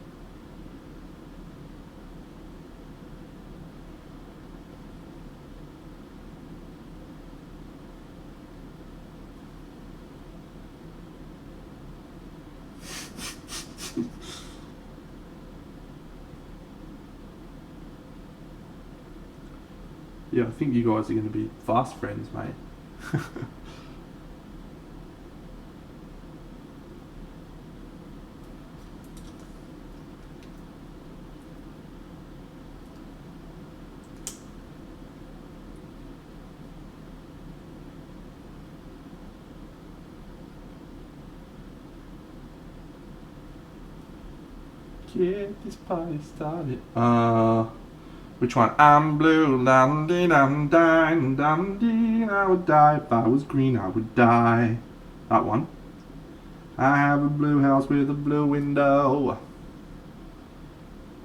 [SPEAKER 1] Yeah, I think you guys are going to be fast friends, mate. Get this party started. Which one? I'm blue, dum dee dum dee. I would die if I was green. I would die. That one. I have a blue house with a blue window,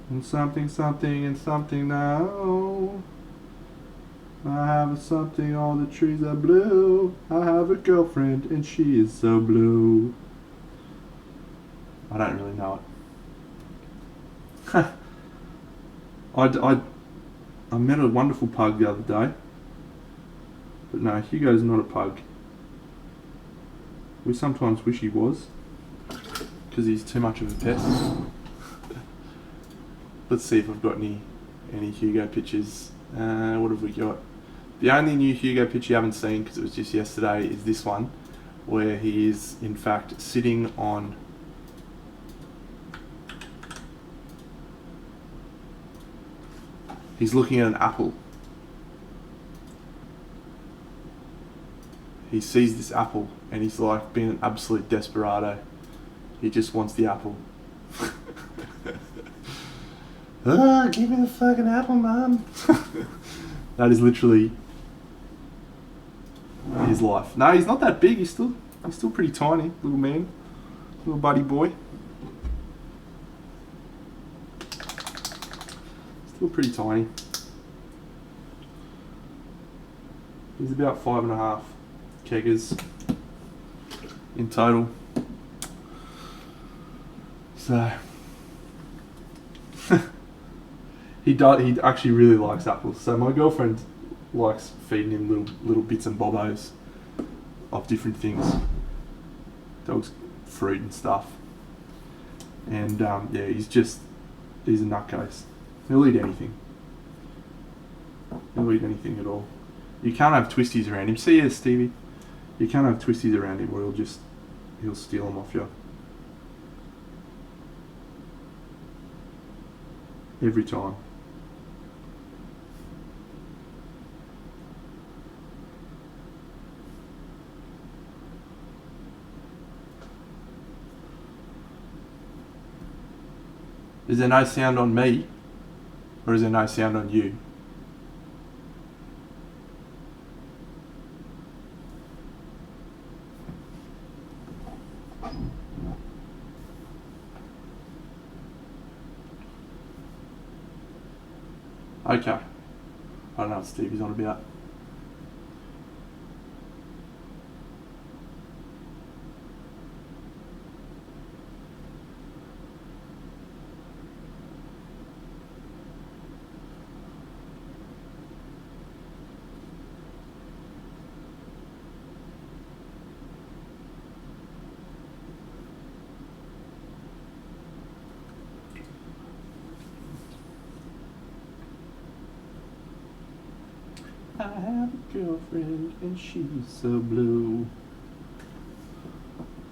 [SPEAKER 1] and something and something now. I have a something. All the trees are blue. I have a girlfriend and she is so blue. I don't really know it. I met a wonderful pug the other day, but no, Hugo's not a pug. We sometimes wish he was, because he's too much of a pest. Let's see if I've got any Hugo pictures. What have we got? The only new Hugo picture you haven't seen, because it was just yesterday, is this one, where he is in fact sitting on he's looking at an apple. He sees this apple and he's like being an absolute desperado. He just wants the apple. Oh, give me the fucking apple, Mum. That is literally his life. No, he's not that big. He's still pretty tiny, little man, little buddy boy. Still pretty tiny. He's about 5.5 keggers in total. So he actually really likes apples. So my girlfriend likes feeding him little bits and bobos of different things. Dogs, fruit and stuff. And yeah, he's a nutcase. He'll eat anything. He'll eat anything at all. You can't have twisties around him. See ya, Stevie. You can't have twisties around him or he'll steal them off you. Every time. Is there no sound on me? Or is there no sound on you? Okay. I don't know what Stevie's on about. I have a girlfriend and she's so blue.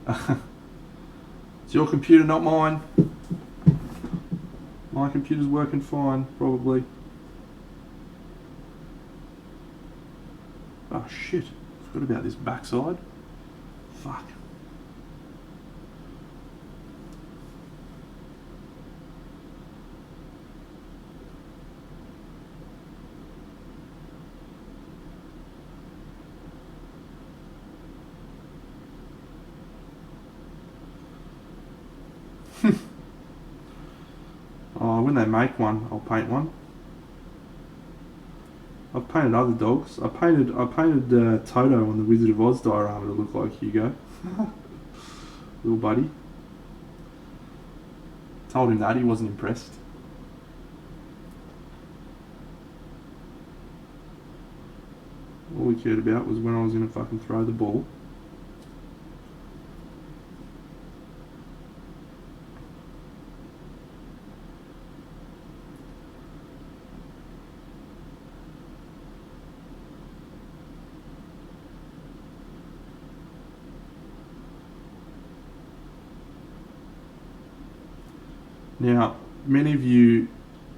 [SPEAKER 1] It's your computer, not mine. My computer's working fine, probably. Oh shit, forgot about this backside. Fuck. Oh, when they make one, I'll paint one. I've painted other dogs. I painted Toto on the Wizard of Oz diorama to look like Hugo. Little buddy. Told him that, he wasn't impressed. All he cared about was when I was going to fucking throw the ball. Now, many of you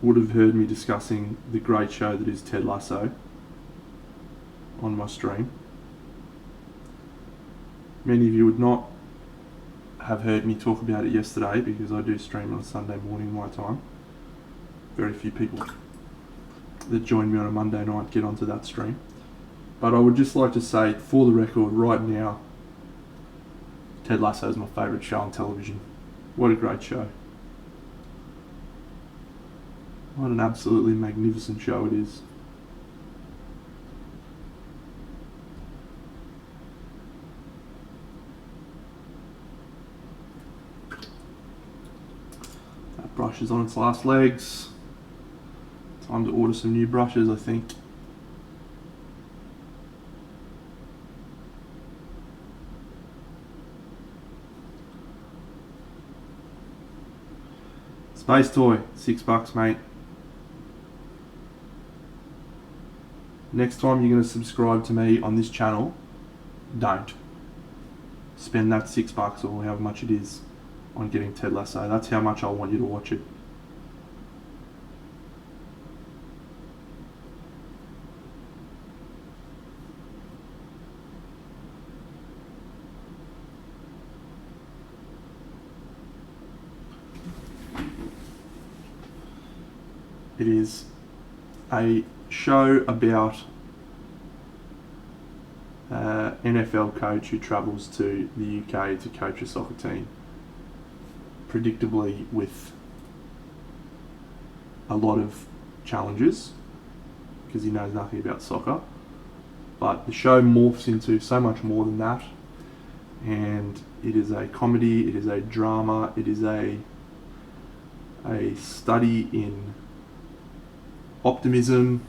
[SPEAKER 1] would have heard me discussing the great show that is Ted Lasso on my stream. Many of you would not have heard me talk about it yesterday because I do stream on a Sunday morning my time. Very few people that join me on a Monday night get onto that stream. But I would just like to say, for the record, right now, Ted Lasso is my favourite show on television. What a great show. What an absolutely magnificent show it is. That brush is on its last legs. Time to order some new brushes, I think. Space toy, $6, mate. Next time you're going to subscribe to me on this channel, don't. Spend that $6 or however much it is on getting Ted Lasso. That's how much I want you to watch it. It is a show about NFL coach who travels to the UK to coach a soccer team, predictably with a lot of challenges because he knows nothing about soccer. But the show morphs into so much more than that, and it is a comedy, it is a drama, it is a study in optimism,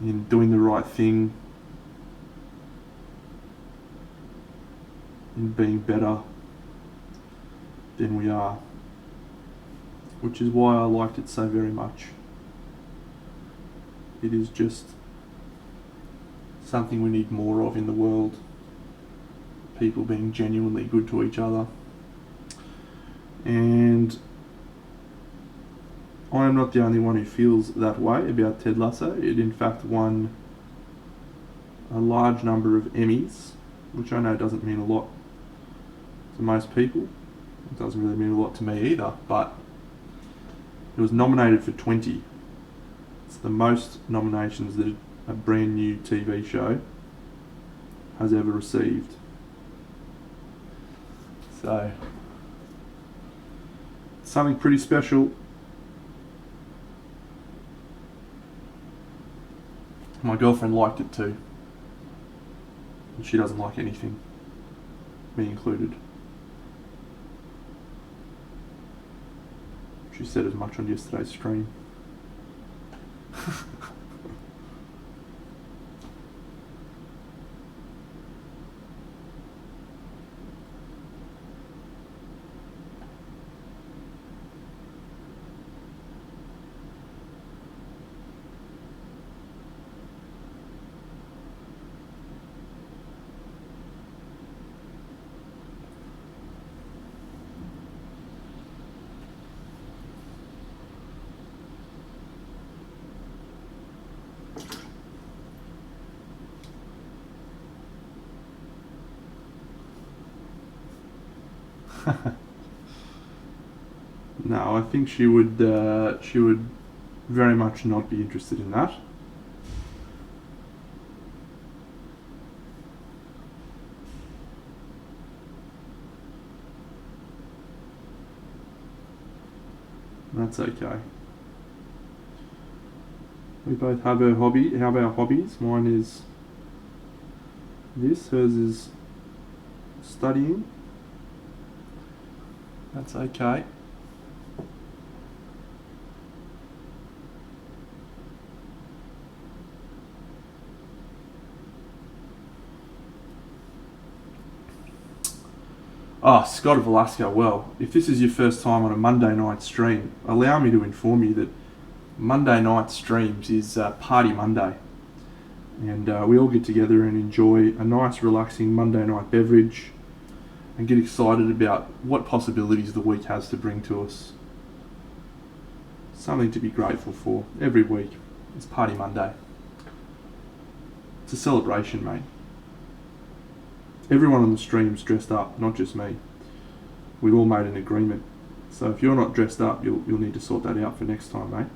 [SPEAKER 1] in doing the right thing, in being better than we are, which is why I liked it so very much. It is just something we need more of in the world. People being genuinely good to each other. And I am not the only one who feels that way about Ted Lasso. It in fact won a large number of Emmys, which I know doesn't mean a lot to most people. It doesn't really mean a lot to me either, but it was nominated for 20. It's the most nominations that a brand new TV show has ever received. So, something pretty special. My girlfriend liked it too. And she doesn't like anything, me included. She said as much on yesterday's stream. No, I think she would very much not be interested in that. That's okay. We both have our hobbies. Mine is this, hers is studying. That's okay. Ah, Scott of Alaska, well, if this is your first time on a Monday night stream, allow me to inform you that Monday night streams is Party Monday. And we all get together and enjoy a nice relaxing Monday night beverage and get excited about what possibilities the week has to bring to us. Something to be grateful for every week. It's Party Monday. It's a celebration, mate. Everyone on the stream's dressed up, not just me. We've all made an agreement. So if you're not dressed up, you'll need to sort that out for next time, mate.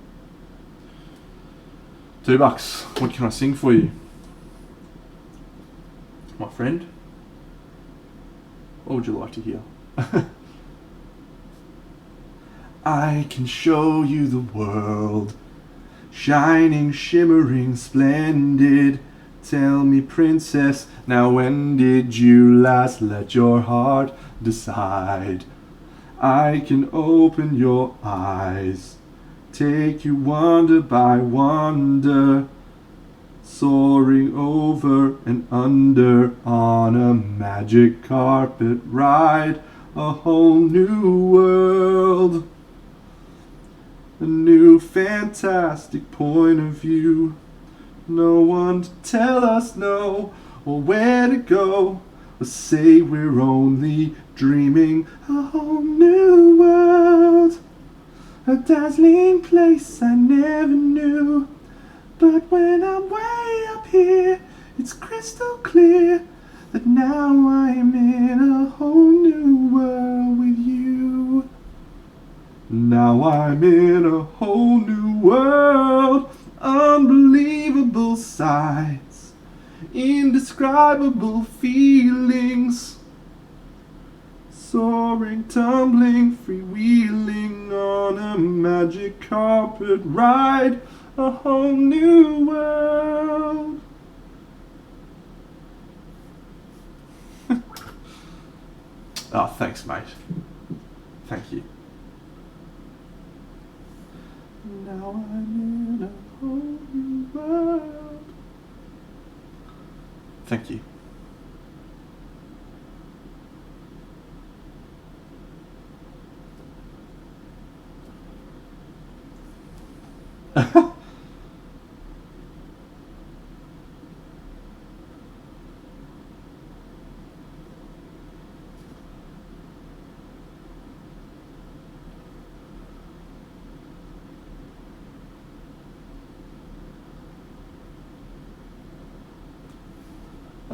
[SPEAKER 1] $2. What can I sing for you? My friend? What would you like to hear? I can show you the world, shining, shimmering, splendid. Tell me, princess, now when did you last let your heart decide? I can open your eyes, take you wonder by wonder, soaring over and under on a magic carpet ride, a whole new world, a new fantastic point of view. No one to tell us no, or where to go, or say we're only dreaming. A whole new world, a dazzling place I never knew. But when I'm way up here, it's crystal clear that now I'm in a whole new world with you. Now I'm in a whole new world. Unbelievable sights, indescribable feelings, soaring, tumbling, freewheeling on a magic carpet ride, a whole new world. Oh, thanks, mate. Thank you. Now I'm in a whole new world. Thank you.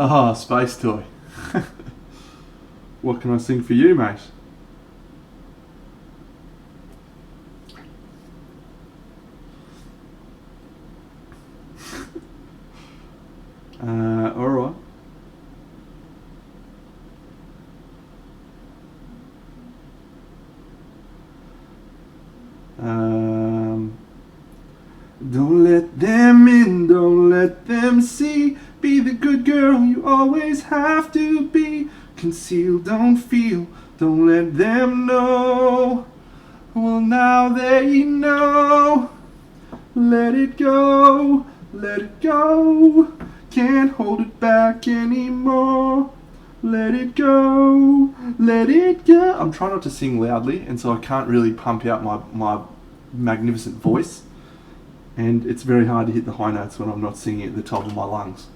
[SPEAKER 1] Ah, space toy. What can I sing for you, mate? Alright. Don't let them in, don't let them see. Be the good girl you always have to be. Conceal, don't feel, don't let them know. Well, now they know. Let it go, let it go. Can't hold it back anymore. Let it go, let it go. I'm trying not to sing loudly, and so I can't really pump out my magnificent voice. And it's very hard to hit the high notes when I'm not singing at the top of my lungs,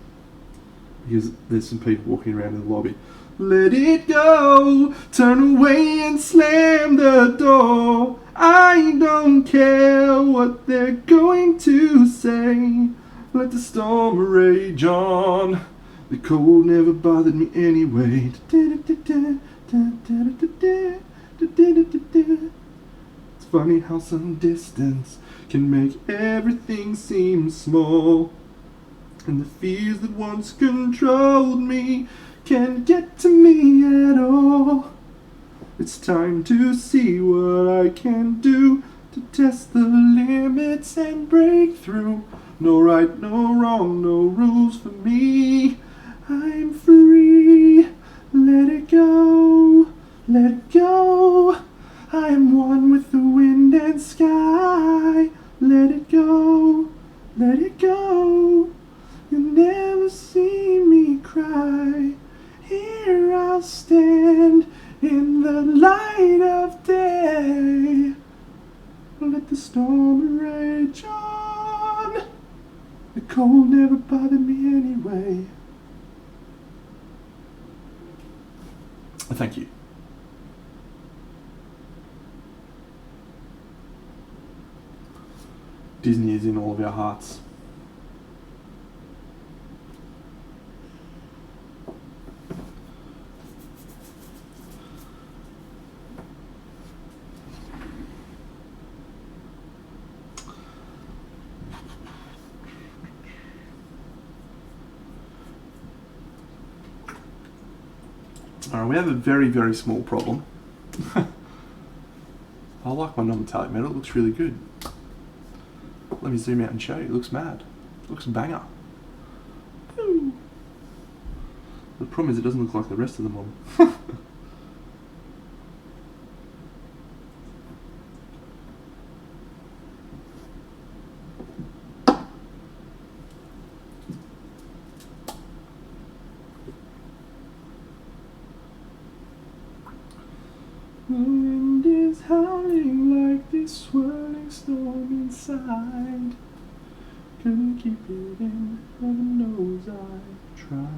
[SPEAKER 1] because there's some people walking around in the lobby. Let it go, turn away and slam the door. I don't care what they're going to say. Let the storm rage on. The cold never bothered me anyway. It's funny how some distance can make everything seem small. And the fears that once controlled me can't get to me at all. It's time to see what I can do to test the limits and break through. No right, no wrong, no rules for me. I'm free. Let it go, let it go. I am one with the wind and sky. Let it go, let it go. You'll never see me cry. Here I'll stand in the light of day. Let the storm rage on. The cold never bothered me anyway. Thank you. Disney is in all of our hearts. Alright, we have a very, very small problem. I like my non-metallic metal, it looks really good. Let me zoom out and show you, it looks mad. It looks banger. Woo. The problem is it doesn't look like the rest of the model. The wind is howling like this swirling storm inside. Couldn't keep it in, heaven knows I tried.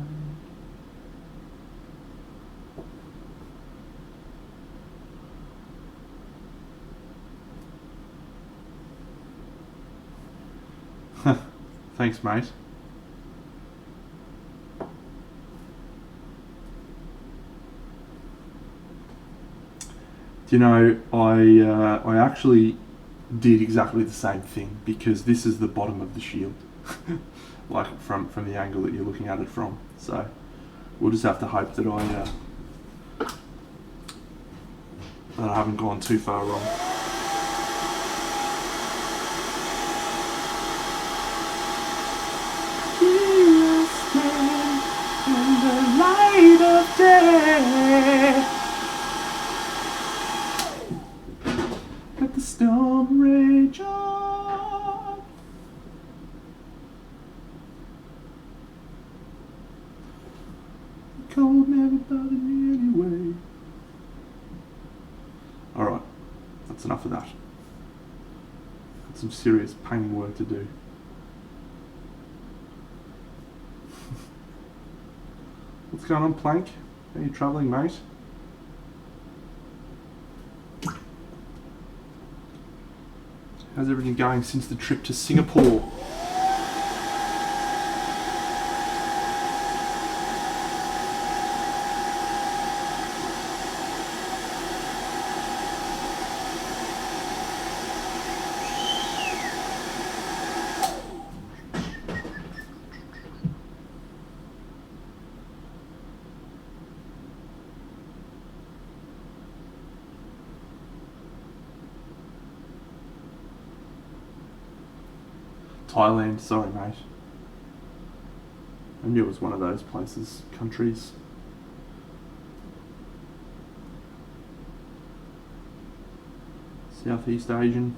[SPEAKER 1] Thanks, mate. You know, I actually did exactly the same thing because this is the bottom of the shield, like from the angle that you're looking at it from. So we'll just have to hope that I haven't gone too far wrong. Here I stand in the light of day. Let the storm rage on. The cold never bothered me anyway. Alright, that's enough of that. Got some serious painting work to do. What's going on, Plank? How are you travelling, mate? How's everything going since the trip to Singapore? Thailand, sorry mate. I knew it was one of those places, countries. Southeast Asian.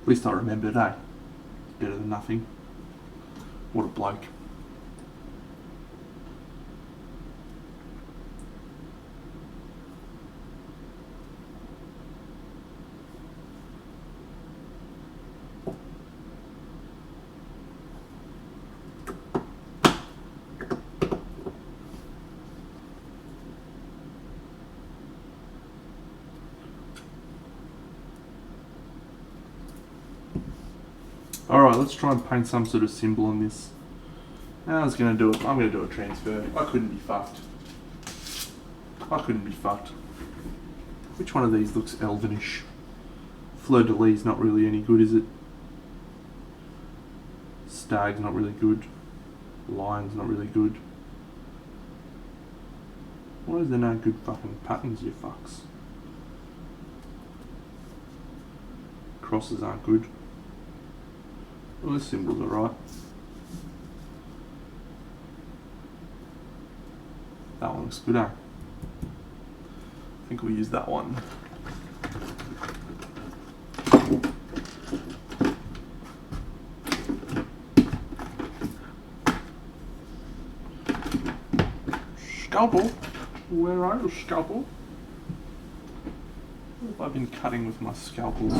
[SPEAKER 1] At least I remembered, eh? Better than nothing. What a bloke. Alright, let's try and paint some sort of symbol on this. I was going to do it. I'm going to do a transfer. I couldn't be fucked. I couldn't be fucked. Which one of these looks elvenish? Fleur-de-lis not really any good, is it? Stag's not really good. Lion's not really good. Why is there no good fucking patterns, you fucks? crosses aren't good. Well, this symbol's alright. That one looks good, eh? I think we'll use that one. Scalpel? Where are you, scalpel? What have I been cutting with my scalpels?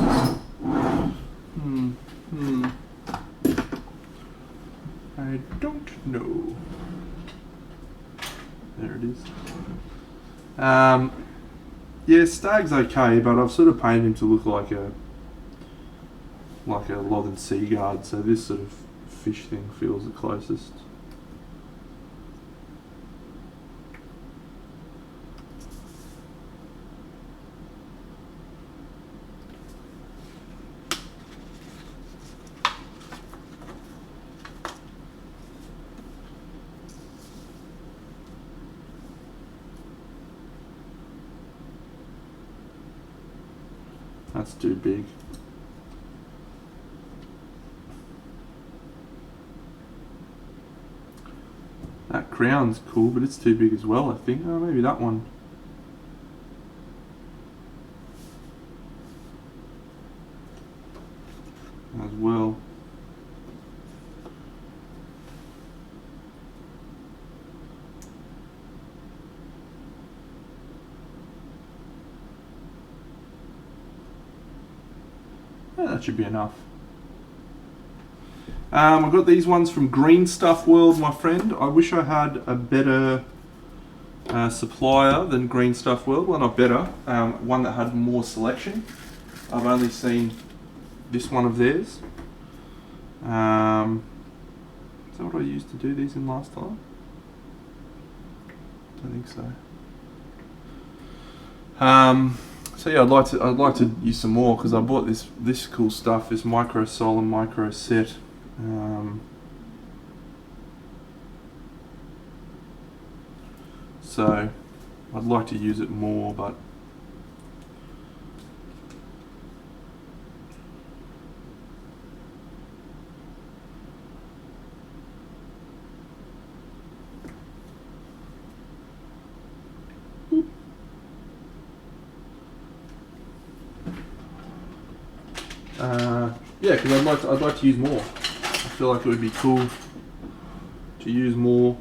[SPEAKER 1] I don't know. There it is. Yeah, Stag's okay, but I've sort of painted him to look like a Lothern Sea Guard, so this sort of fish thing feels the closest. That's too big. That crown's cool, but it's too big as well, I think. Oh, maybe that one. As well. Yeah, that should be enough. I've got these ones from Green Stuff World, my friend. I wish I had a better supplier than Green Stuff World. Well, not better. One that had more selection. I've only seen this one of theirs. Is that what I used to do these in last time? I think so. So yeah, I'd like to use some more because I bought this cool stuff, this micro sol and micro set. So I'd like to use it more, but yeah, because I'd like to use more. I feel like it would be cool to use more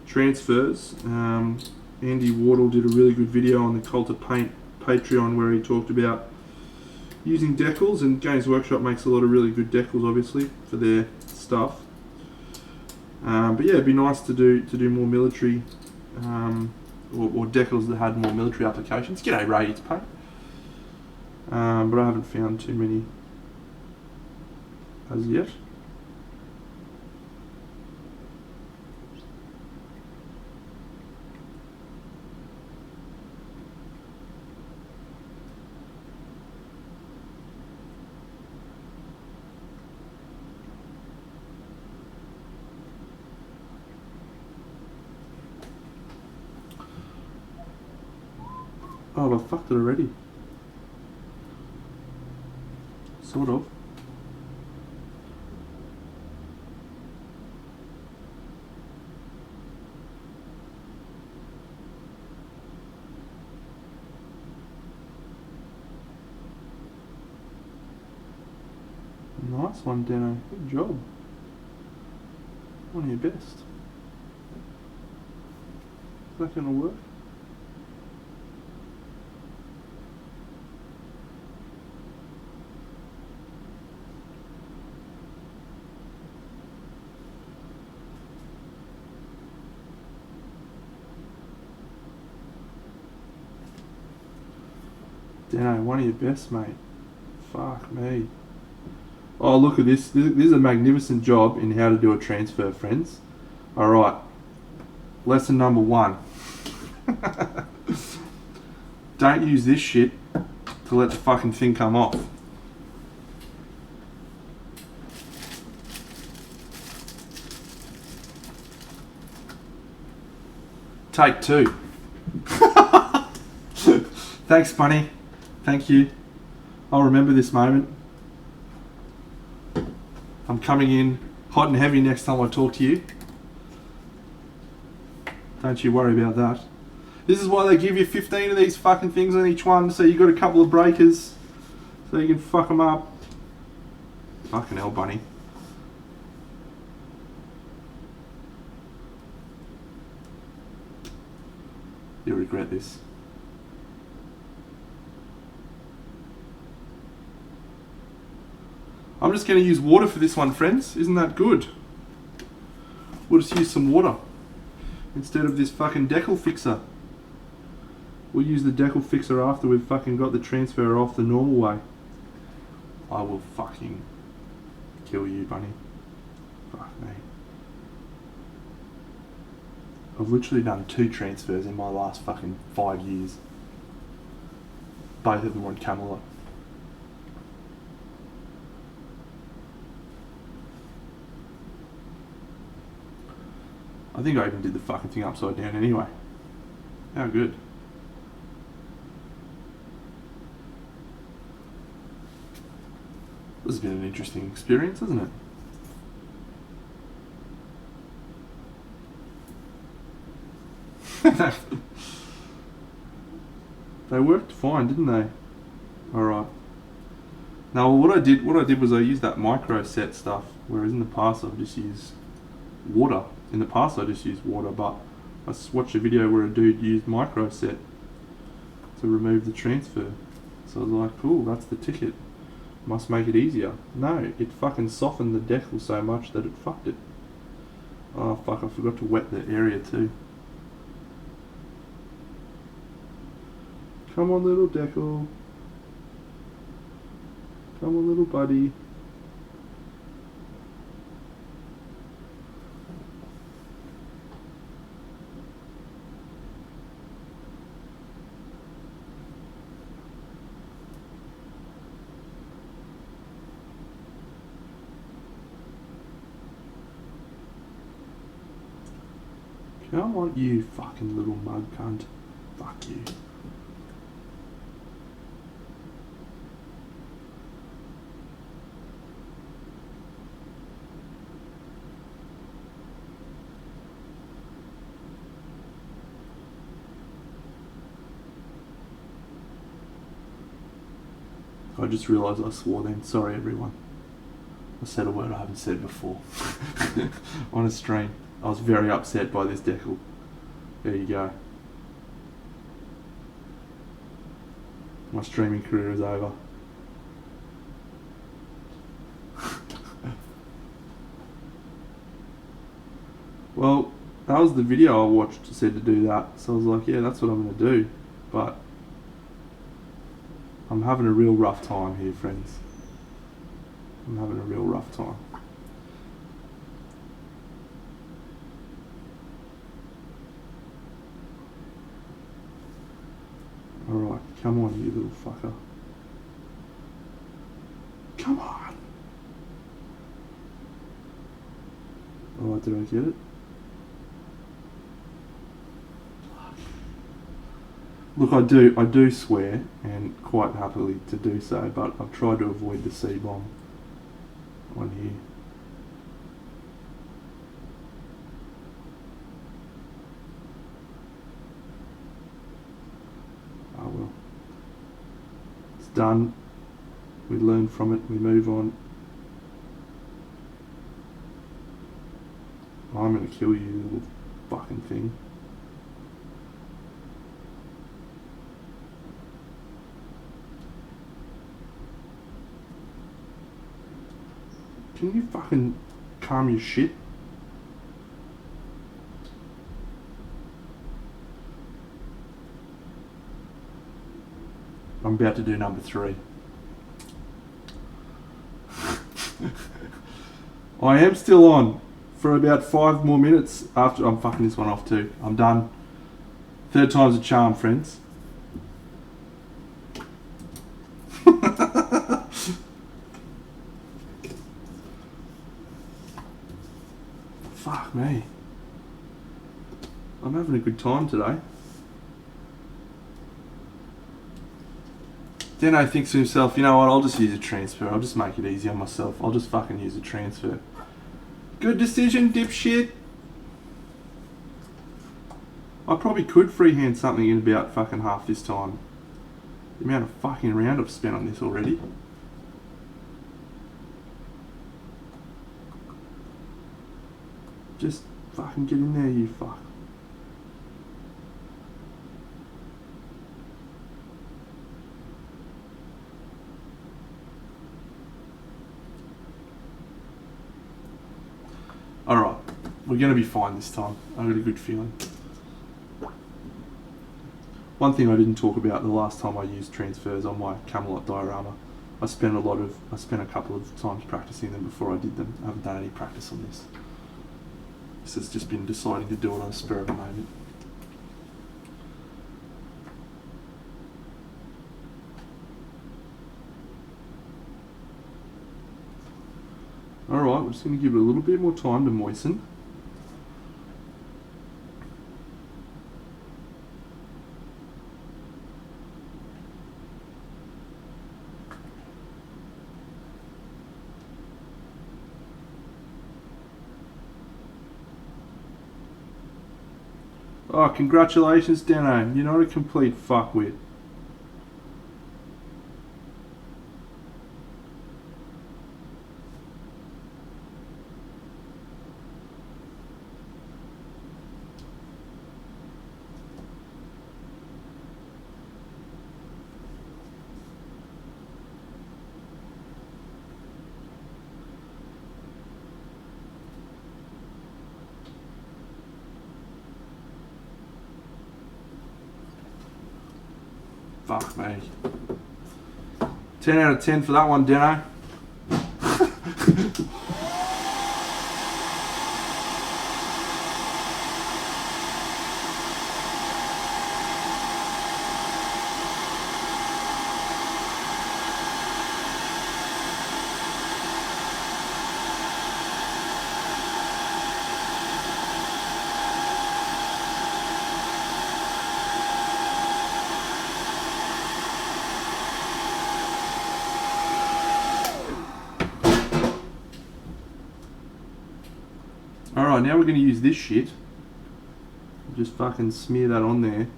[SPEAKER 1] transfers. Andy Wardle did a really good video on the Cult of Paint Patreon where he talked about using decals, and Games Workshop makes a lot of really good decals, obviously, for their stuff. But yeah, it'd be nice to do more military or decals that had more military applications. G'day, Ray, it's Paint. But I haven't found too many as yet. Oh, I fucked it already. Sort of. Nice one, Dano. Good job. One of your best. Is that going to work? Dano, one of your best, mate. Fuck me. Oh, look at this. This is a magnificent job in how to do a transfer, friends. Alright. Lesson number 1. Don't use this shit to let the fucking thing come off. Take 2. Thanks, Bunny. Thank you. I'll remember this moment. I'm coming in hot and heavy next time I talk to you. Don't you worry about that. This is why they give you 15 of these fucking things on each one, so you got a couple of breakers, so you can fuck them up. Fucking hell, bunny. You'll regret this. I'm just going to use water for this one, friends. Isn't that good? We'll just use some water instead of this fucking decal fixer. We'll use the decal fixer after we've fucking got the transfer off the normal way. I will fucking kill you, bunny. Fuck me. I've literally done 2 transfers in my last fucking 5 years. Both of them on Camelot. I think I even did the fucking thing upside down anyway. How good. This has been an interesting experience, hasn't it? They worked fine, didn't they? Alright. Now what I did was I used that micro set stuff, whereas in the past I've just used water. In the past I just used water, but I watched a video where a dude used micro set to remove the transfer. So I was like, cool, that's the ticket. Must make it easier. No, it fucking softened the decal so much that it fucked it. Oh fuck, I forgot to wet the area too. Come on, little decal. Come on, little buddy. Come on, you fucking little mug cunt. Fuck you. I just realised I swore then. Sorry everyone. I said a word I haven't said before. On a stream. I was very upset by this decal. There you go. My streaming career is over. Well, that was the video I watched that said to do that. So I was like, yeah, that's what I'm going to do. But I'm having a real rough time here, friends. I'm having a real rough time. Alright, come on, you little fucker. Come on! Alright, did I get it? Look, I do swear, and quite happily to do so, but I've tried to avoid the C-bomb on here. Oh well. It's done. We learn from it, we move on. I'm gonna kill you, you little fucking thing. Can you fucking calm your shit? I'm about to do number 3. I am still on for about 5 more minutes after I'm fucking this one off too. I'm done. 3rd time's a charm, friends. Fuck me. I'm having a good time today. Deno thinks to himself, you know what, I'll just use a transfer. I'll just make it easy on myself. I'll just fucking use a transfer. Good decision, dipshit. I probably could freehand something in about fucking half this time. The amount of fucking round I've spent on this already. Just fucking get in there, you fuck. Alright, we're going to be fine this time. I've got a good feeling. One thing I didn't talk about the last time I used transfers on my Camelot diorama, I spent a couple of times practicing them before I did them. I haven't done any practice on this. This has just been deciding to do it on a spur of the moment. Alright, we're just going to give it a little bit more time to moisten. Oh, congratulations, Deno. You're not a complete fuckwit. Fuck me. 10 out of 10 for that one, Deno. Alright, now we're going to use this shit. Just fucking smear that on there. And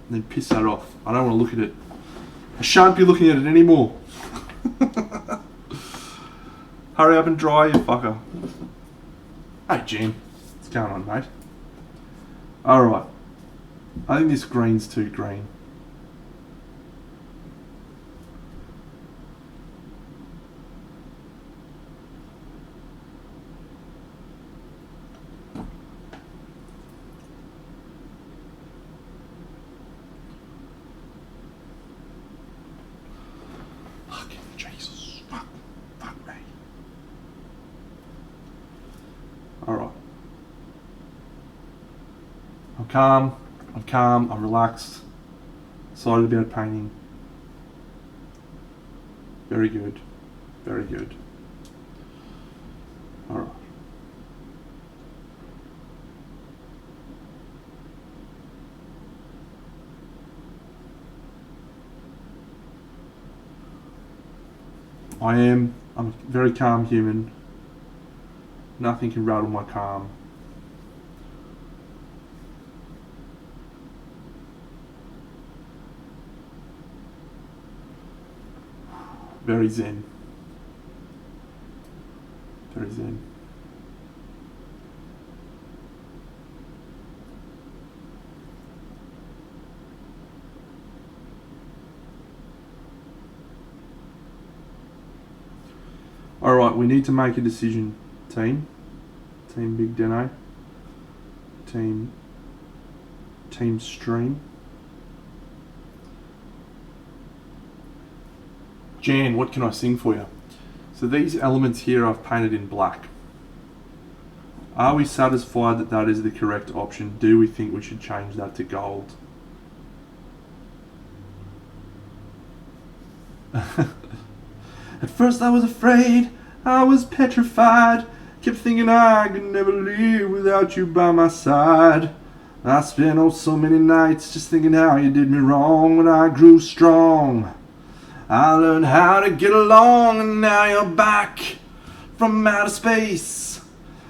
[SPEAKER 1] then piss that off. I don't want to look at it. I shan't be looking at it anymore. Hurry up and dry, you fucker. Hey, Jim. What's going on, mate? Alright. I think this green's too green. Alright. I'm calm, I'm relaxed. Excited about painting. Very good. Very good. Alright. I'm a very calm human. Nothing can rattle my calm. Very zen. Very zen. Alright, we need to make a decision, team. Team Big Deno. Team Stream. Jan, what can I sing for you? So these elements here I've painted in black. Are we satisfied that that is the correct option? Do we think we should change that to gold? At first I was afraid, I was petrified, kept thinking I could never live without you by my side. I spent oh so many nights just thinking how you did me wrong. When I grew strong, I learned how to get along, and now you're back from outer space.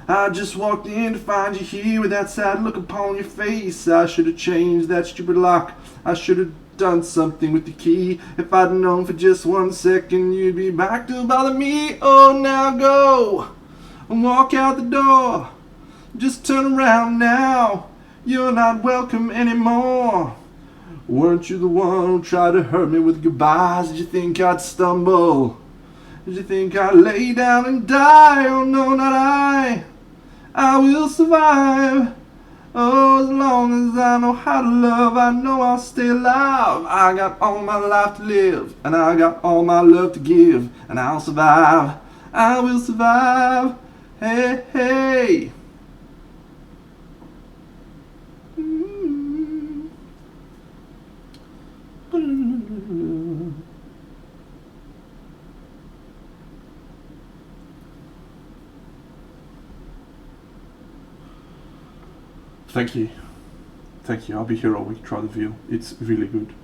[SPEAKER 1] I just walked in to find you here with that sad look upon your face. I should have changed that stupid lock. I should have done something with the key. If I'd known for just 1 second you'd be back to bother me. Oh, now go and walk out the door. Just turn around now. You're not welcome anymore. Weren't you the one who tried to hurt me with goodbyes? Did you think I'd stumble? Did you think I'd lay down and die? Oh no, not I will survive. Oh, as long as I know how to love, I know I'll stay alive. I got all my life to live, and I got all my love to give, and I'll survive. I will survive. Hey, hey. Thank you. Thank you. I'll be here all week. Try the veal. It's really good.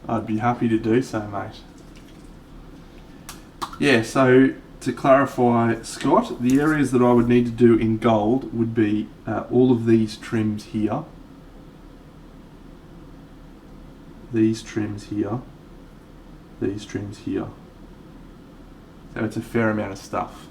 [SPEAKER 1] I'd be happy to do so, mate. Yeah, so to clarify, Scott, the areas that I would need to do in gold would be all of these trims here, these trims here, these trims here. So it's a fair amount of stuff.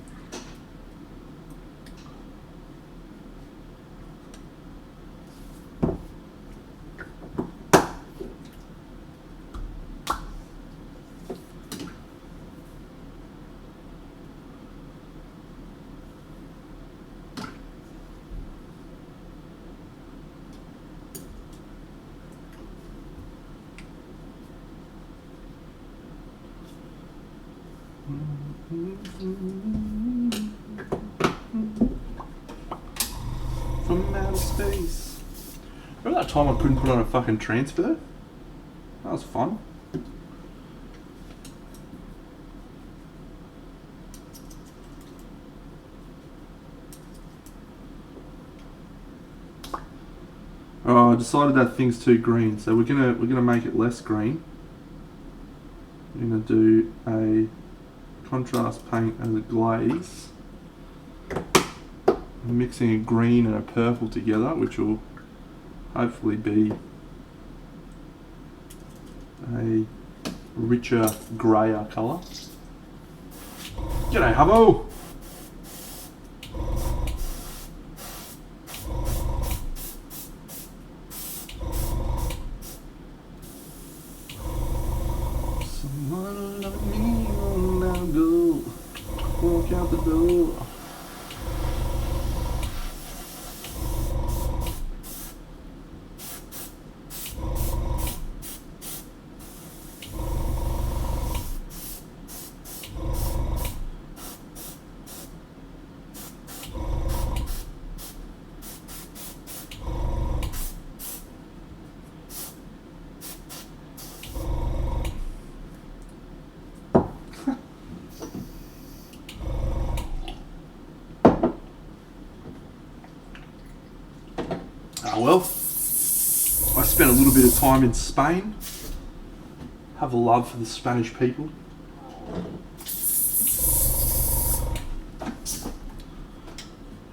[SPEAKER 1] From outer space. Remember that time I couldn't put on a fucking transfer? That was fun. Oh, I decided that thing's too green, so we're gonna make it less green. We're gonna do a contrast paint as a glaze, mixing a green and a purple together, which will hopefully be a richer, greyer colour. G'day, Hubbo! Someone love me, oh now go, walk out the door. Well, I spent a little bit of time in Spain. Have a love for the Spanish people.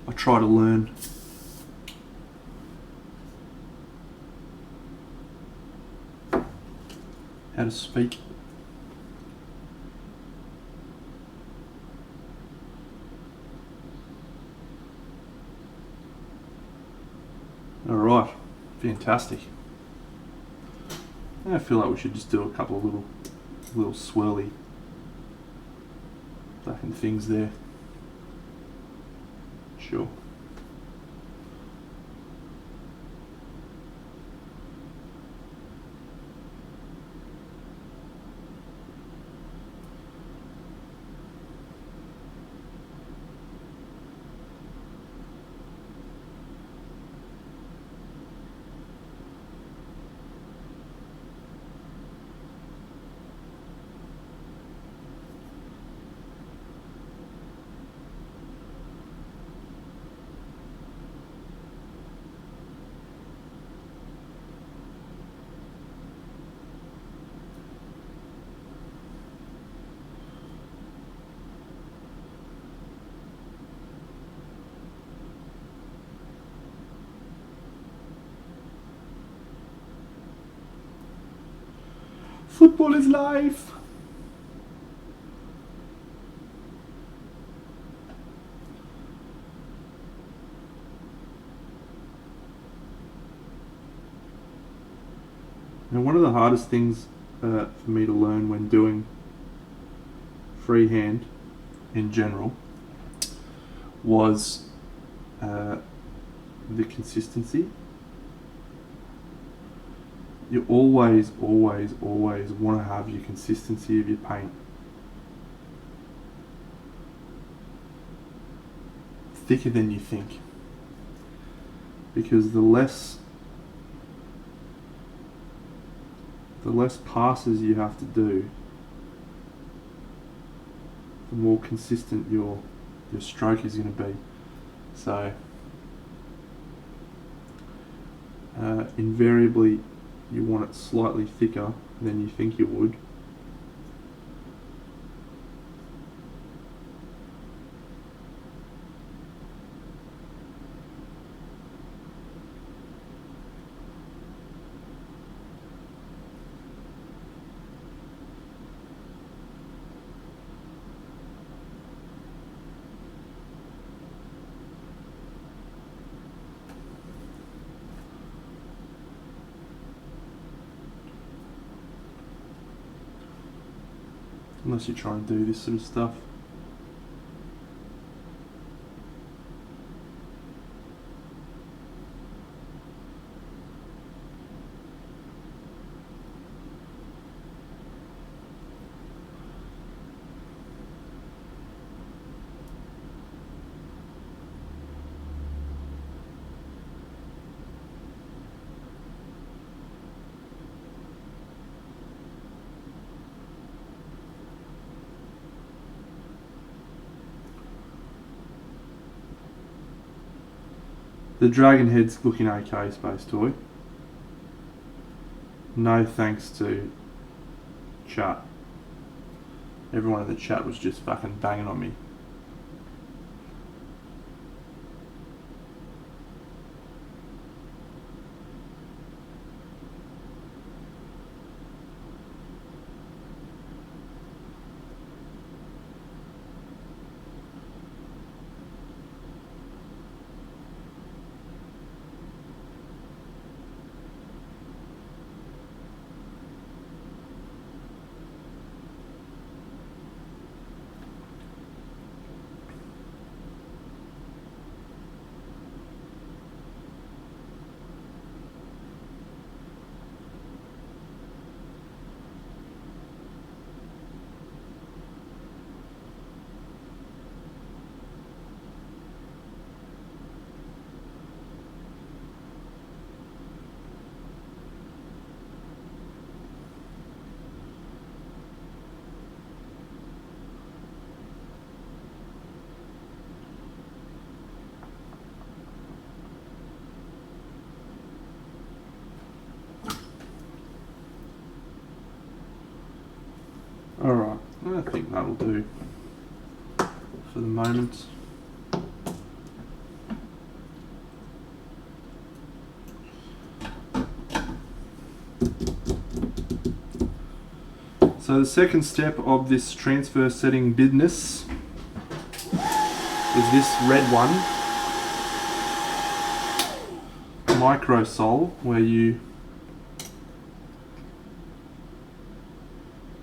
[SPEAKER 1] I try to learn. How to speak. Alright, fantastic. I feel like we should just do a couple of little swirly fucking things there. Sure. Football is life. And one of the hardest things for me to learn when doing freehand in general was the consistency. You always want to have your consistency of your paint. Thicker than you think. Because the less passes you have to do, the more consistent your stroke is going to be. So invariably you want it slightly thicker than you think you would. Unless you try and do this sort of stuff. The dragon head's looking okay, Space Toy. No thanks to chat. Everyone in the chat was just fucking banging on me. Alright, I think that'll do for the moment. So the second step of this transfer setting business is this red one, micro sol, where you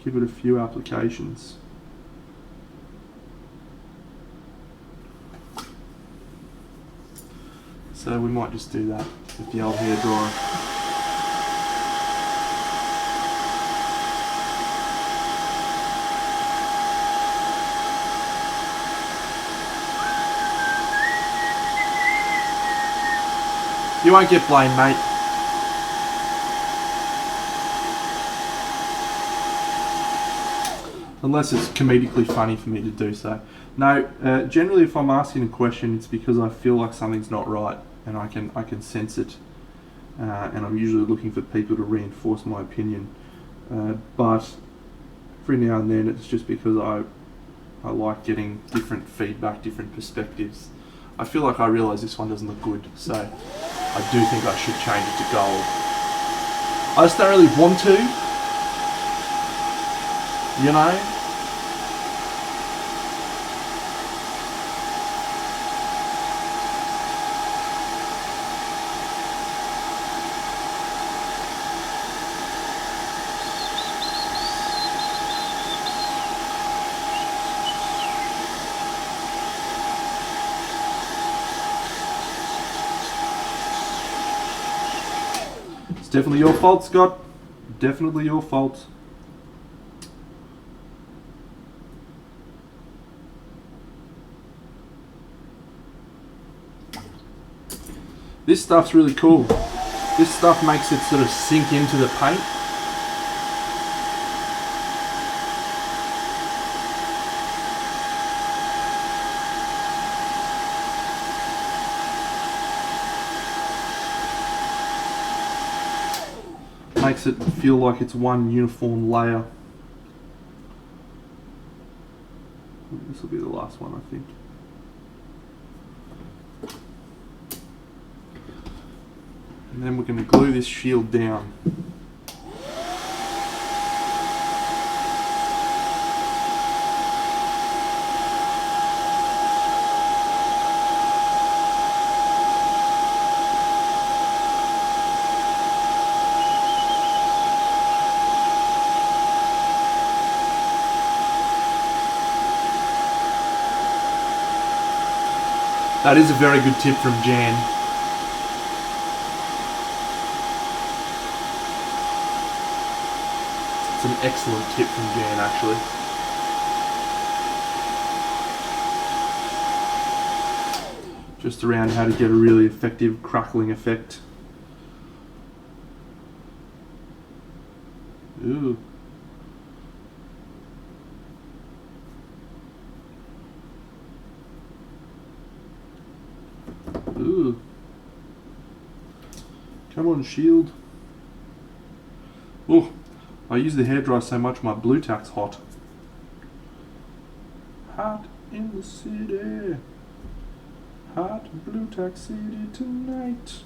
[SPEAKER 1] give it a few applications. So we might just do that with the old hairdryer. You won't get blamed, mate. Unless it's comedically funny for me to do so. No, generally if I'm asking a question, it's because I feel like something's not right and I can sense it. And I'm usually looking for people to reinforce my opinion. But every now and then it's just because I like getting different feedback, different perspectives. I feel like I realise this one doesn't look good, so I do think I should change it to gold. I just don't really want to, You know? It's definitely your fault, Scott. Definitely your fault. This stuff's really cool. This stuff makes it sort of sink into the paint. Makes it feel like it's one uniform layer. This will be the last one, I think. And then we're going to glue this shield down. That is a very good tip from Jan. It's an excellent tip from Jan, actually. Just around how to get a really effective crackling effect. Ooh. Ooh. Come on, shield. Oh, I use the hairdryer so much my blue tack's hot. Hot in the city. Hot blue tack city tonight.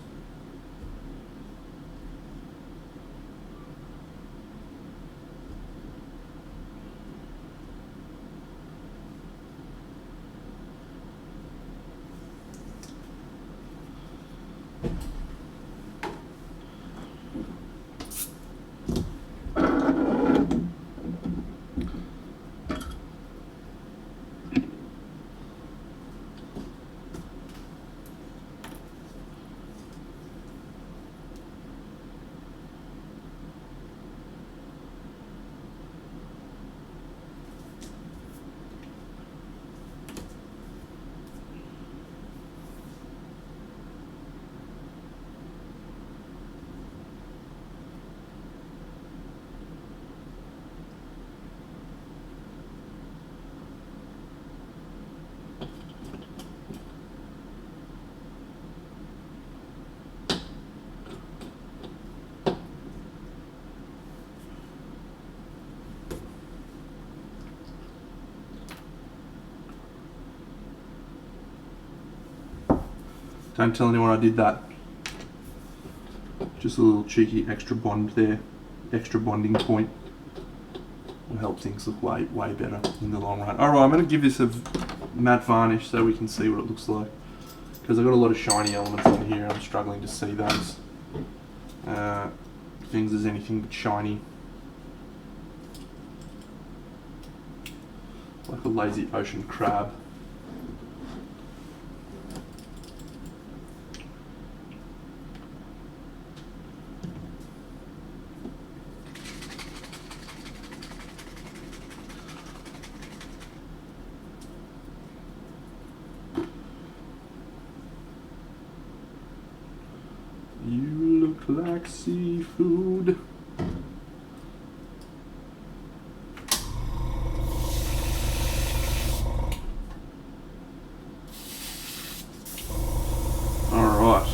[SPEAKER 1] Don't tell anyone I did that. Just a little cheeky extra bond there. Extra bonding point. Will help things look way better in the long run. Alright, I'm going to give this a matte varnish so we can see what it looks like. Because I've got a lot of shiny elements in here. I'm struggling to see those things as anything but shiny. Like a lazy ocean crab. You look like seafood. All right.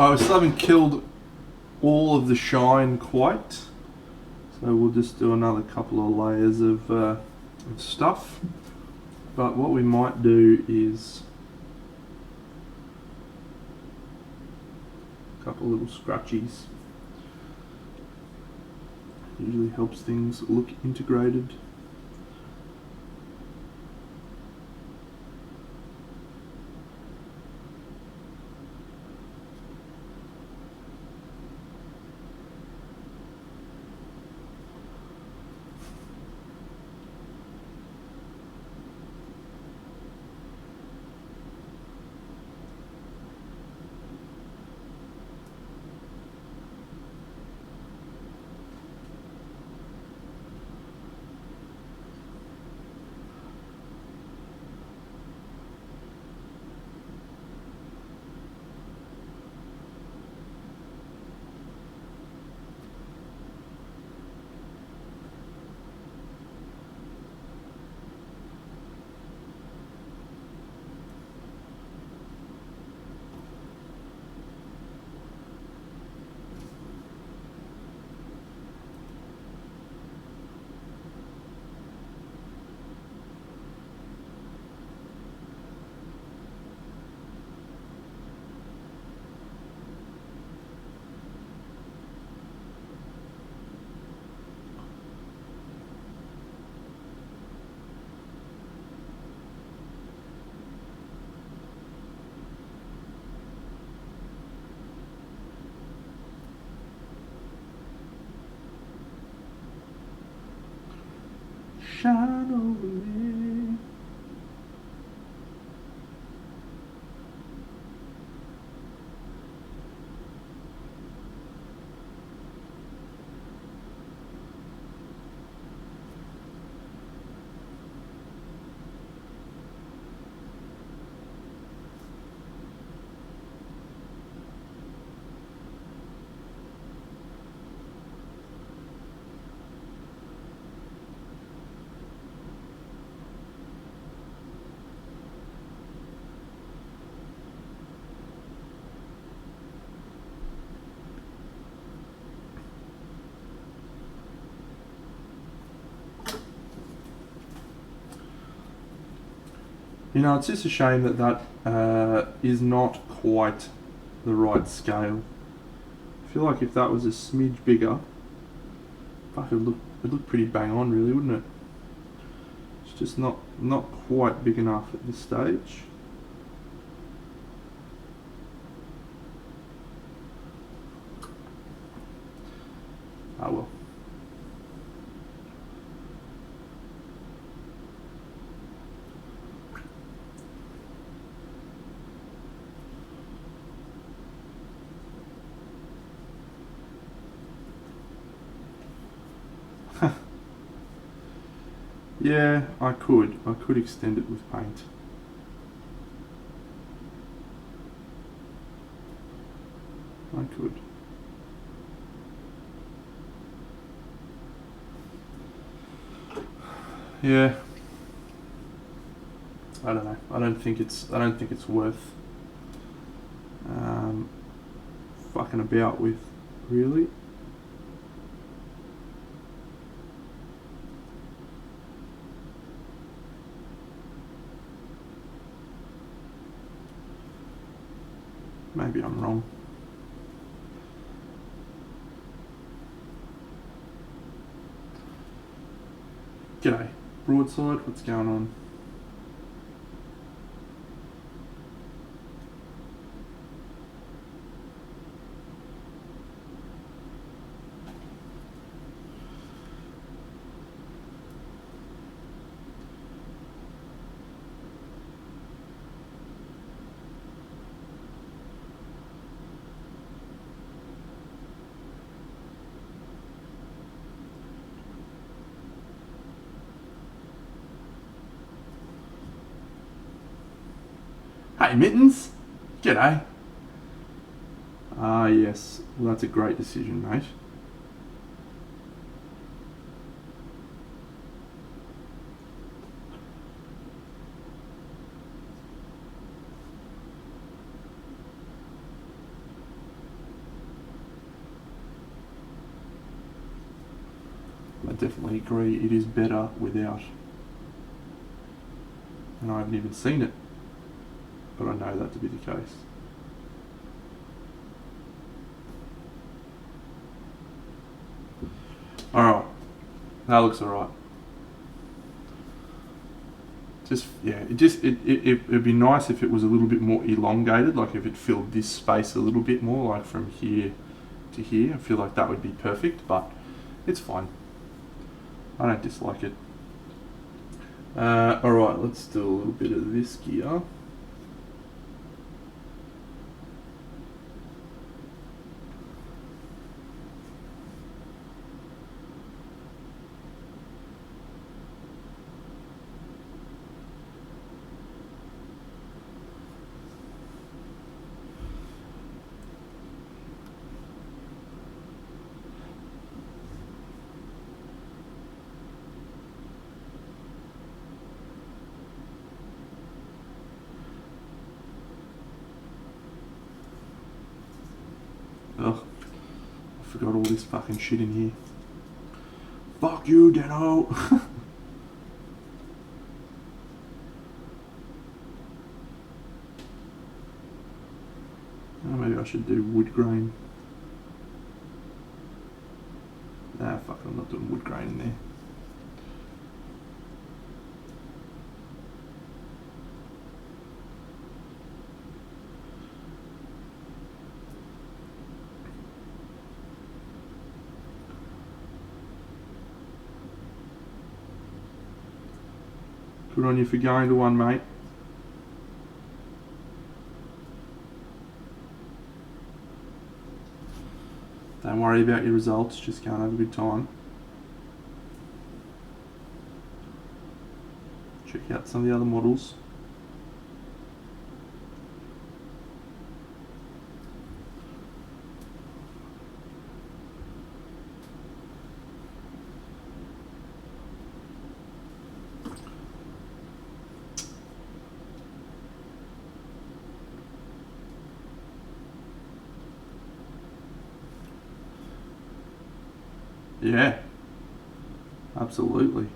[SPEAKER 1] I still haven't killed all of the shine quite, so we'll just do another couple of layers of stuff. But what we might do is a couple little scratchies. Usually helps things look integrated. Shine over me. You know, it's just a shame that that is not quite the right scale. I feel like if that was a smidge bigger, fuck, it'd look pretty bang on, really, wouldn't it? It's just not quite big enough at this stage. Ah well. Yeah, I could extend it with paint. I could. Yeah. I don't know. I don't think it's worth fucking about with, really. Maybe I'm wrong. G'day. Broadside, what's going on? Hey, Mittens. G'day. Ah, yes. Well, that's a great decision, mate. I definitely agree. It is better without. And I haven't even seen it, but I know that to be the case. Alright, that looks alright. It'd be nice if it was a little bit more elongated, like if it filled this space a little bit more, like from here to here. I feel like that would be perfect, but it's fine. I don't dislike it. Alright, let's do a little bit of this gear. Ugh, I forgot all this fucking shit in here. Fuck you, Deno! Maybe I should do wood grain. Nah, fuck it, I'm not doing wood grain in there. Good on you for going to one, mate. Don't worry about your results, just go and have a good time. Check out some of the other models. Yeah, absolutely.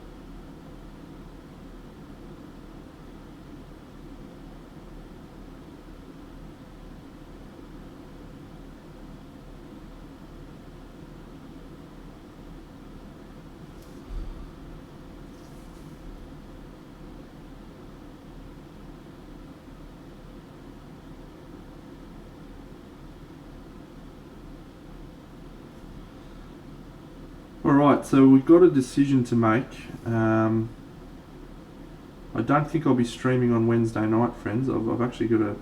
[SPEAKER 1] Alright, so we've got a decision to make. I don't think I'll be streaming on Wednesday night, friends. I've actually got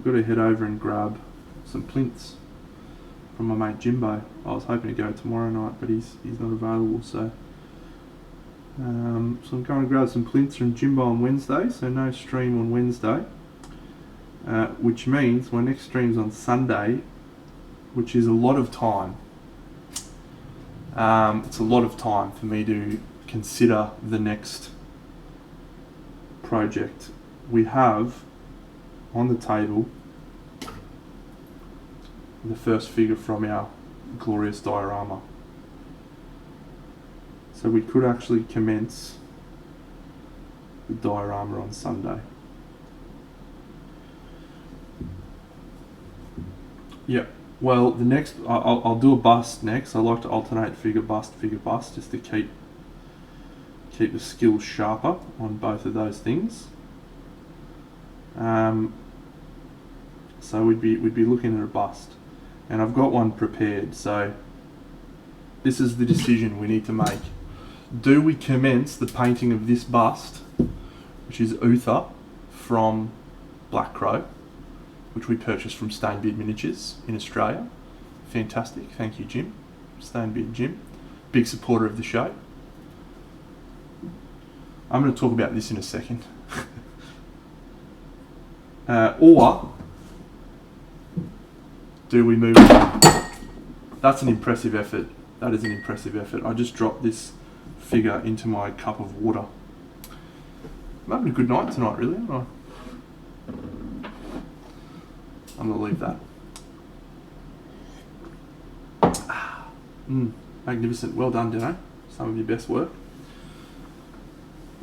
[SPEAKER 1] to head over and grab some plinths from my mate Jimbo. I was hoping to go tomorrow night, but he's not available, so I'm going to grab some plinths from Jimbo on Wednesday, so no stream on Wednesday, which means my next stream's on Sunday, which is a lot of time. It's a lot of time for me to consider the next project. We have on the table the first figure from our glorious diorama. So we could actually commence the diorama on Sunday. Yep. Well, the next, I'll do a bust next. I like to alternate figure bust, just to keep the skills sharper on both of those things. So we'd be looking at a bust, and I've got one prepared. So this is the decision we need to make. Do we commence the painting of this bust, which is Uther from Black Crow, which we purchased from Stainbeard Miniatures in Australia? Fantastic, thank you, Jim. Stainbeard Jim, big supporter of the show. I'm going to talk about this in a second. Or do we move on? That's an impressive effort. That is an impressive effort. I just dropped this figure into my cup of water. I'm having a good night tonight, really, aren't I? I'm going to leave that. Magnificent. Well done, Dano. Some of your best work.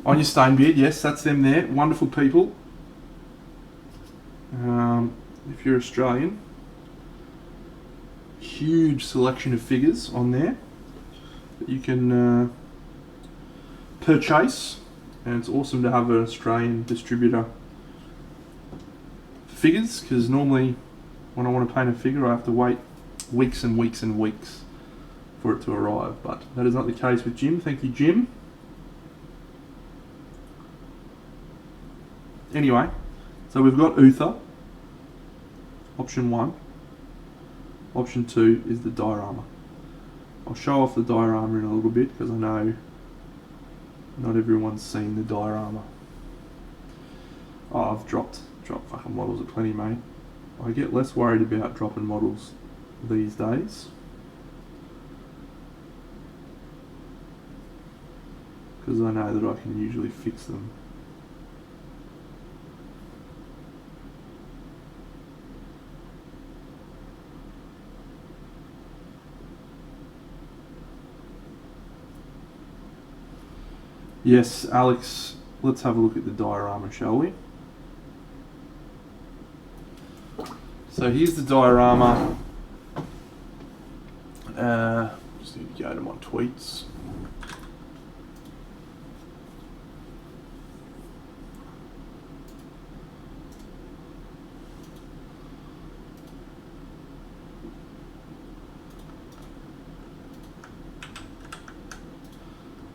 [SPEAKER 1] On your Stonebeard, yes, that's them there. Wonderful people. If you're Australian, huge selection of figures on there that you can purchase, and it's awesome to have an Australian distributor for figures, because normally when I want to paint a figure I have to wait weeks and weeks and weeks for it to arrive, but that is not the case with Jim. Thank you, Jim. Anyway, so we've got Uther, option 1. Option 2 is the diorama. I'll show off the diorama in a little bit because I know not everyone's seen the diorama. Oh, I've dropped fucking models aplenty, mate. I get less worried about dropping models these days, because I know that I can usually fix them. Yes, Alex, let's have a look at the diorama, shall we? So here's the diorama. Just need to go to my tweets.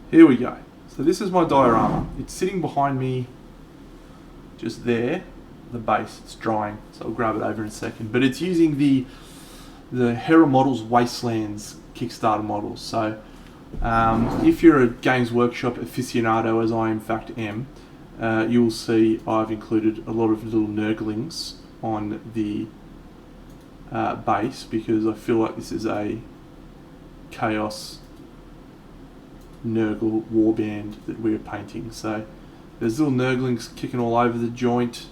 [SPEAKER 1] Here we go. So this is my diorama. It's sitting behind me, just there, the base. It's drying, so I'll grab it over in a second. But it's using the Hera Models Wastelands Kickstarter models. So if you're a Games Workshop aficionado, as I in fact am, you will see I've included a lot of little nurglings on the base, because I feel like this is a Chaos Nurgle warband that we're painting. So there's little nurglings kicking all over the joint.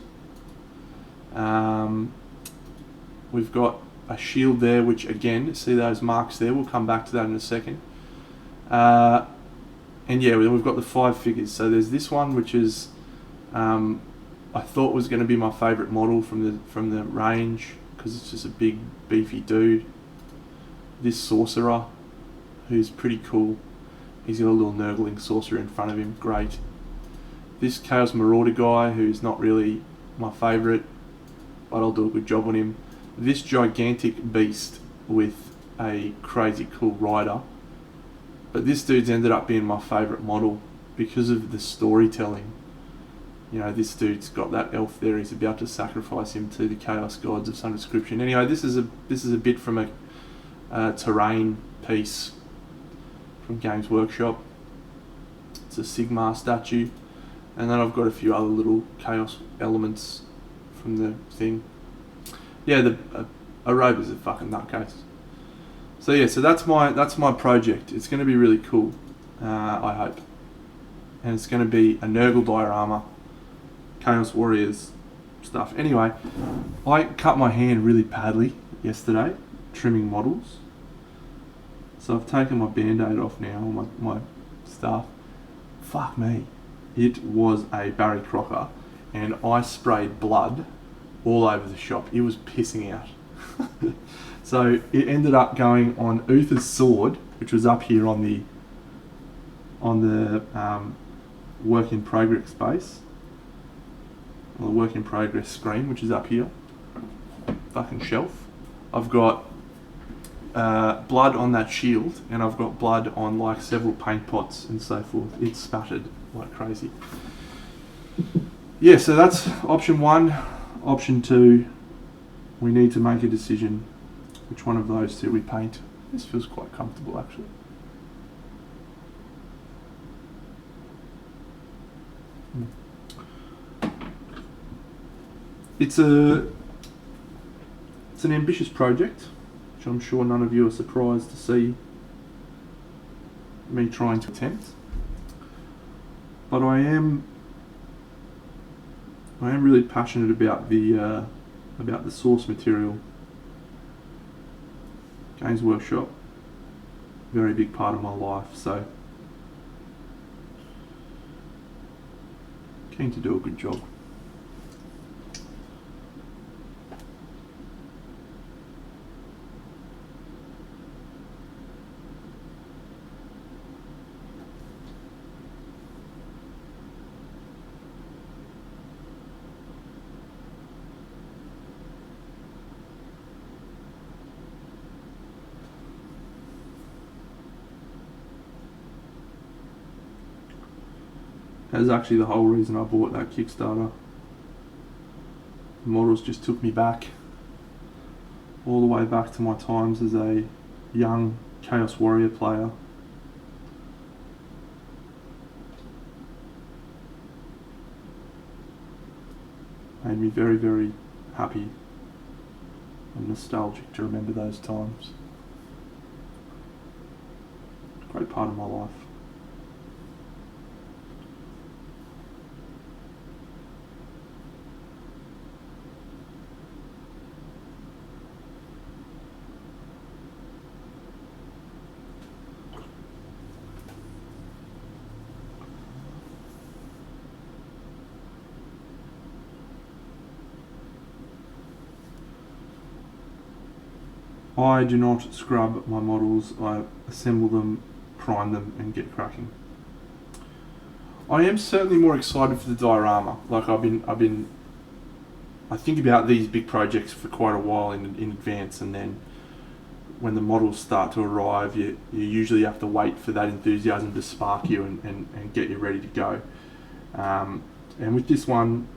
[SPEAKER 1] We've got a shield there, which again, see those marks there, we'll come back to that in a second. And yeah, we've got the 5 figures. So there's this one, which is I thought was going to be my favourite model from the range, because it's just a big beefy dude. This sorcerer, who's pretty cool. He's got a little nurgling sorcerer in front of him, great. This Chaos Marauder guy, who's not really my favourite, but I'll do a good job on him. This gigantic beast with a crazy cool rider. But this dude's ended up being my favourite model because of the storytelling. You know, this dude's got that elf there, he's about to sacrifice him to the Chaos Gods of some description. Anyway, this is a bit from a terrain piece from Games Workshop. It's a Sigmar statue, and then I've got a few other little chaos elements from the thing. Yeah, a rover's a fucking nutcase. So yeah, so that's my project. It's going to be really cool, I hope, and it's going to be a Nurgle diorama, Chaos Warriors stuff. Anyway, I cut my hand really badly yesterday trimming models. So I've taken my band-aid off now, my stuff. Fuck me. It was a Barry Crocker, and I sprayed blood all over the shop. It was pissing out. So it ended up going on Uther's sword, which was up here on the work in progress space, on the work in progress screen, which is up here. Fucking shelf. I've got blood on that shield, and I've got blood on like several paint pots and so forth. It's spattered like crazy. Yeah, so that's option 1. Option 2, we need to make a decision which one of those two we paint. This feels quite comfortable actually. It's an ambitious project, which I'm sure none of you are surprised to see me trying to attempt. But I am really passionate about the source material. Games Workshop very big part of my life, so keen to do a good job. That's actually the whole reason I bought that Kickstarter. The models just took me back, all the way back to my times as a young Chaos Warrior player. Made me very, very happy and nostalgic to remember those times. Great part of my life. I do not scrub my models, I assemble them, prime them and get cracking. I am certainly more excited for the diorama. Like I think about these big projects for quite a while in advance, and then when the models start to arrive, you usually have to wait for that enthusiasm to spark you and get you ready to go. And with this one,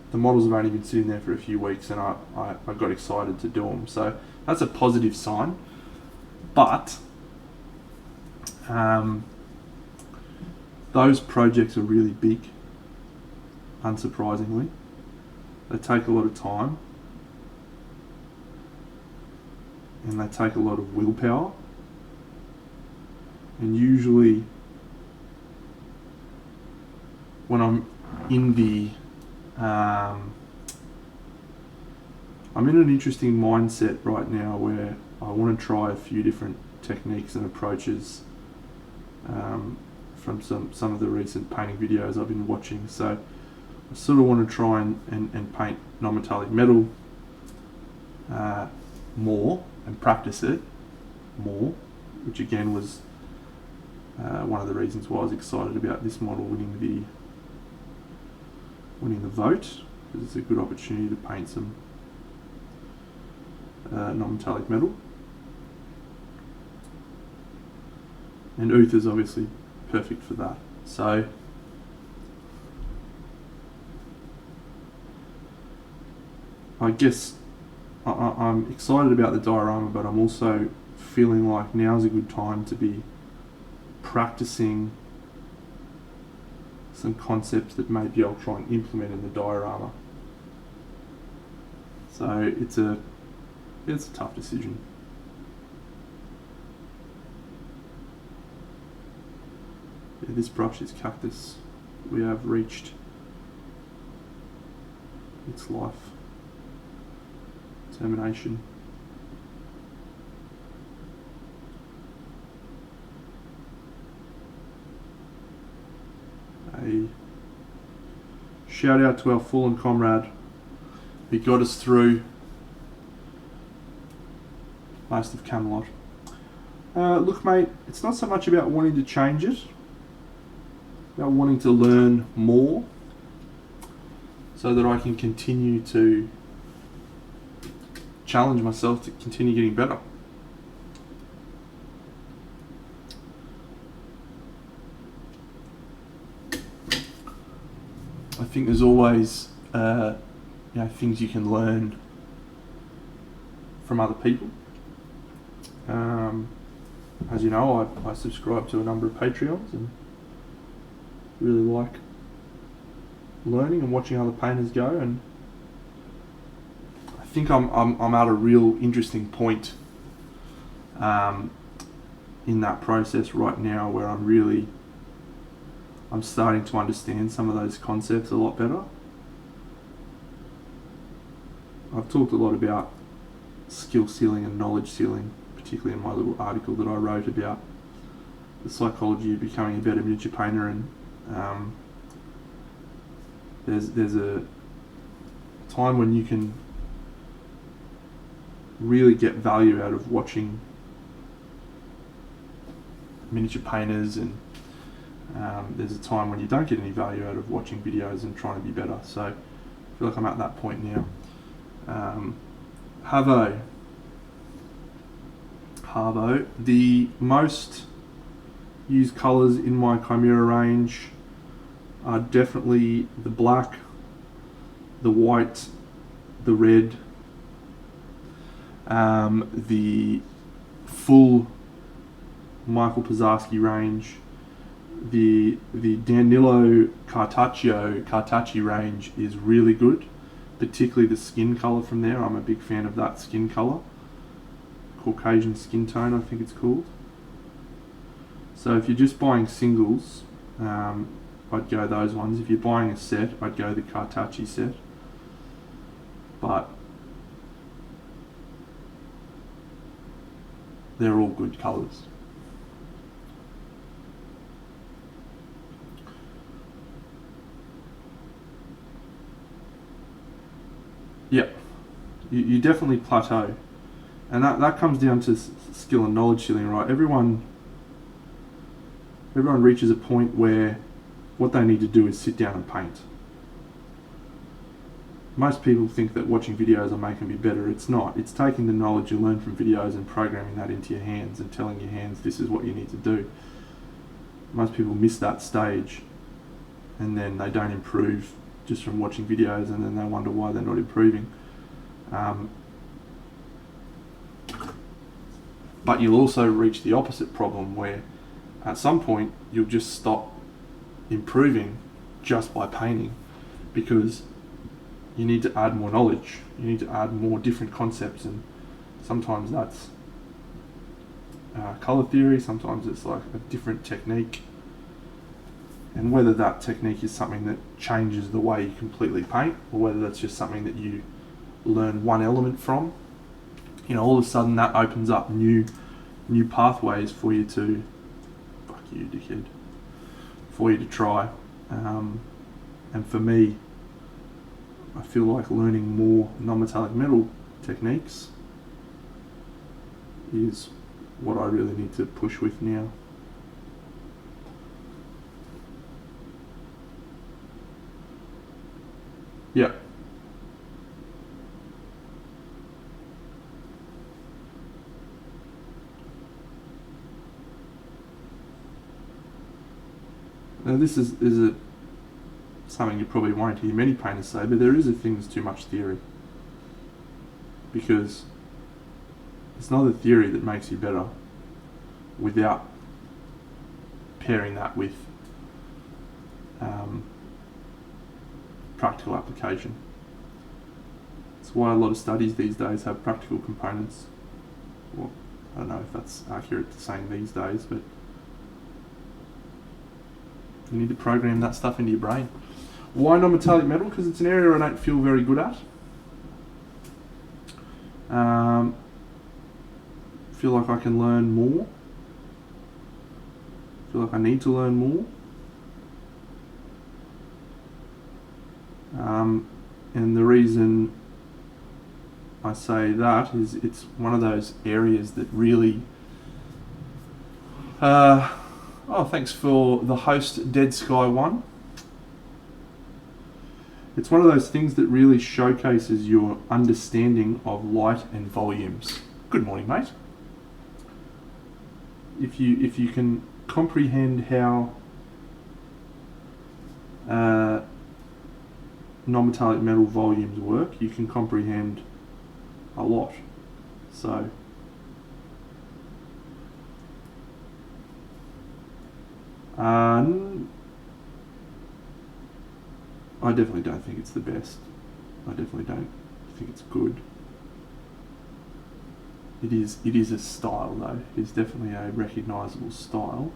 [SPEAKER 1] the models have only been sitting there for a few weeks, and I got excited to do them. So that's a positive sign. But those projects are really big, unsurprisingly. They take a lot of time, and they take a lot of willpower. And usually when I'm in I'm in an interesting mindset right now where I want to try a few different techniques and approaches from some of the recent painting videos I've been watching. So I sort of want to try and paint non-metallic metal more and practice it more, which again was one of the reasons why I was excited about this model winning the vote, because it's a good opportunity to paint some non-metallic metal. And Uth is obviously perfect for that. So I guess I'm excited about the diorama, but I'm also feeling like now's a good time to be practicing some concepts that maybe I'll try and implement in the diorama. So it's a tough decision. Yeah, this brush is Cactus. We have reached its life termination. A shout out to our fallen comrade who got us through most of Camelot. Look mate, it's not so much about wanting to change it, about wanting to learn more so that I can continue to challenge myself to continue getting better. I think there's always things you can learn from other people. As you know, I subscribe to a number of Patreons and really like learning and watching other painters go, and I think I'm at a real interesting point in that process right now where I'm starting to understand some of those concepts a lot better. I've talked a lot about skill ceiling and knowledge ceiling particularly in my little article that I wrote about the psychology of becoming a better miniature painter, and there's a time when you can really get value out of watching miniature painters, and there's a time when you don't get any value out of watching videos and trying to be better. So I feel like I'm at that point now. Harvo, the most used colours in my Chimera range are definitely the black, the white, the red, the full Michael Pizarski range, the Danilo Cartacci range is really good, particularly the skin colour from there. I'm a big fan of that skin colour. Caucasian skin tone, I think it's called. So if you're just buying singles, I'd go those ones. If you're buying a set, I'd go the Cartacci set. But they're all good colours. Yep, you definitely plateau, and that comes down to skill and knowledge ceiling, right? Everyone reaches a point where what they need to do is sit down and paint. Most people think that watching videos will make them be better. It's not. It's taking the knowledge you learn from videos and programming that into your hands and telling your hands this is what you need to do. Most people miss that stage, and then they don't improve just from watching videos, and then they wonder why they're not improving. But you'll also reach the opposite problem where at some point you'll just stop improving just by painting, because you need to add more knowledge, you need to add more different concepts, and sometimes that's colour theory, sometimes it's like a different technique. And whether that technique is something that changes the way you completely paint, or whether that's just something that you learn one element from, all of a sudden that opens up new pathways for you to, fuck you dickhead, for you to try. And for me, I feel like learning more non-metallic metal techniques is what I really need to push with now. Yeah. Now this is something you probably won't hear many painters say, but there is a thing that's too much theory. Because it's not the theory that makes you better without pairing that with practical application. That's why a lot of studies these days have practical components. Well, I don't know if that's accurate to saying these days, but you need to program that stuff into your brain. Why non-metallic metal? Because it's an area I don't feel very good at. Feel like I can learn more. Feel like I need to learn more. And the reason I say that is it's one of those areas that really... thanks for the host, Dead Sky 1. It's one of those things that really showcases your understanding of light and volumes. Good morning, mate. If you can comprehend how non-metallic metal volumes work, you can comprehend a lot. So I definitely don't think it's the best. I definitely don't think it's good. It is a style though. It is definitely a recognisable style.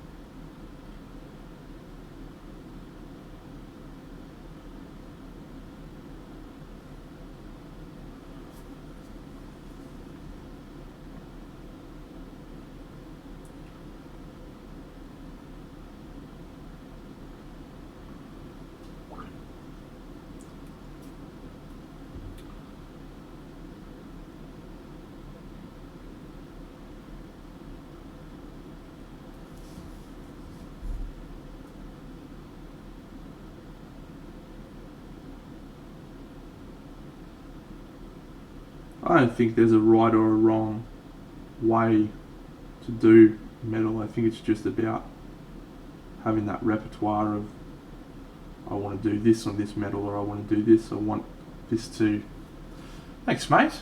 [SPEAKER 1] I don't think there's a right or a wrong way to do metal. I think it's just about having that repertoire of, I want to do this on this metal, or I want to do this, I want this to, thanks mate,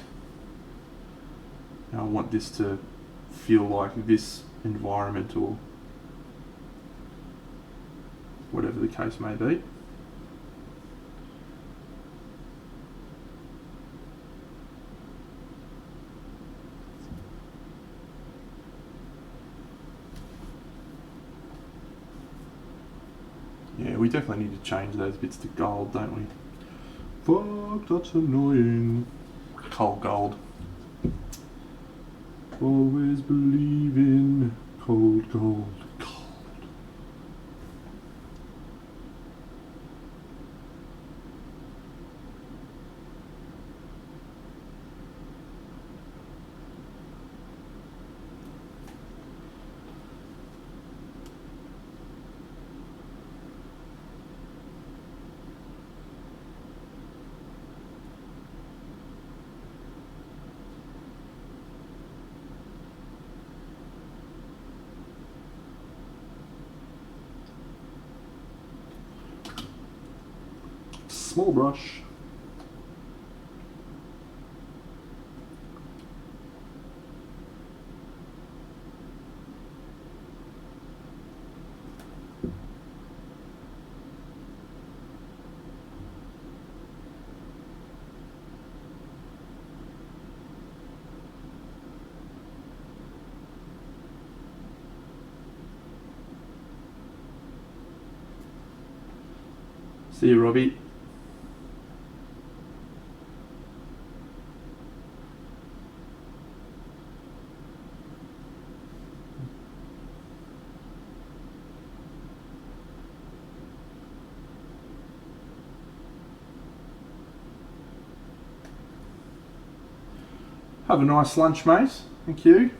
[SPEAKER 1] I want this to feel like this environment, or whatever the case may be. Yeah, we definitely need to change those bits to gold, don't we? Fuck, that's annoying. Cold gold. Always believe in cold gold. Cold. Small brush. See you, Robbie. Have a nice lunch, mate. Thank you.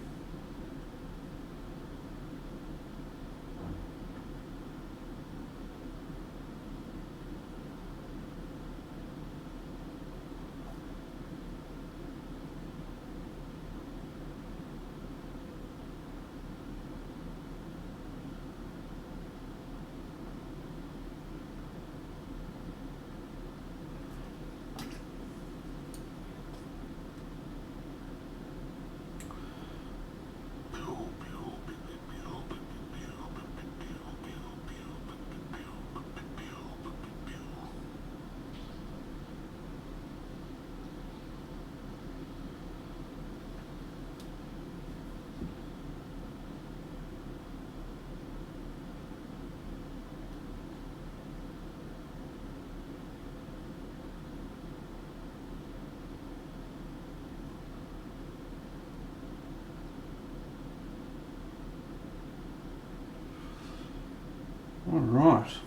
[SPEAKER 1] Alright.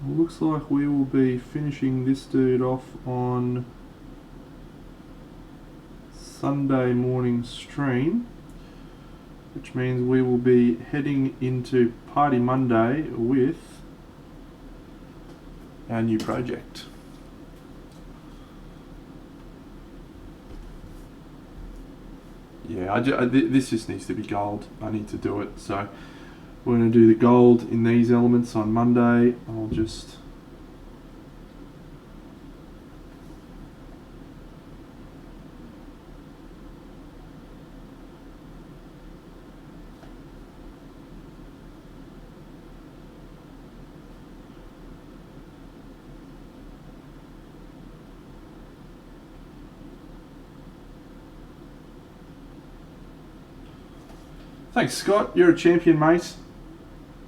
[SPEAKER 1] Looks like we will be finishing this dude off on Sunday morning stream, which means we will be heading into Party Monday with our new project. Yeah, this just needs to be gold. I need to do it, so we're going to do the gold in these elements on Monday. I'll just thanks, Scott. You're a champion, mate.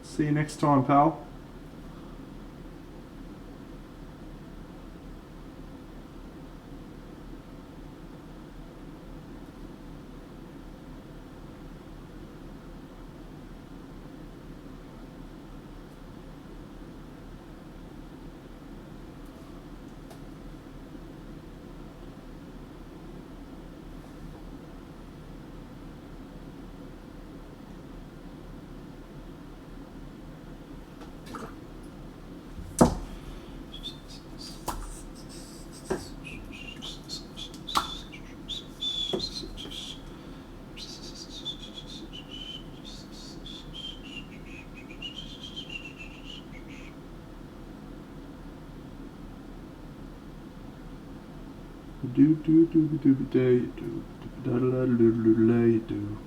[SPEAKER 1] See you next time, pal. Do do do do do do da da da do do do.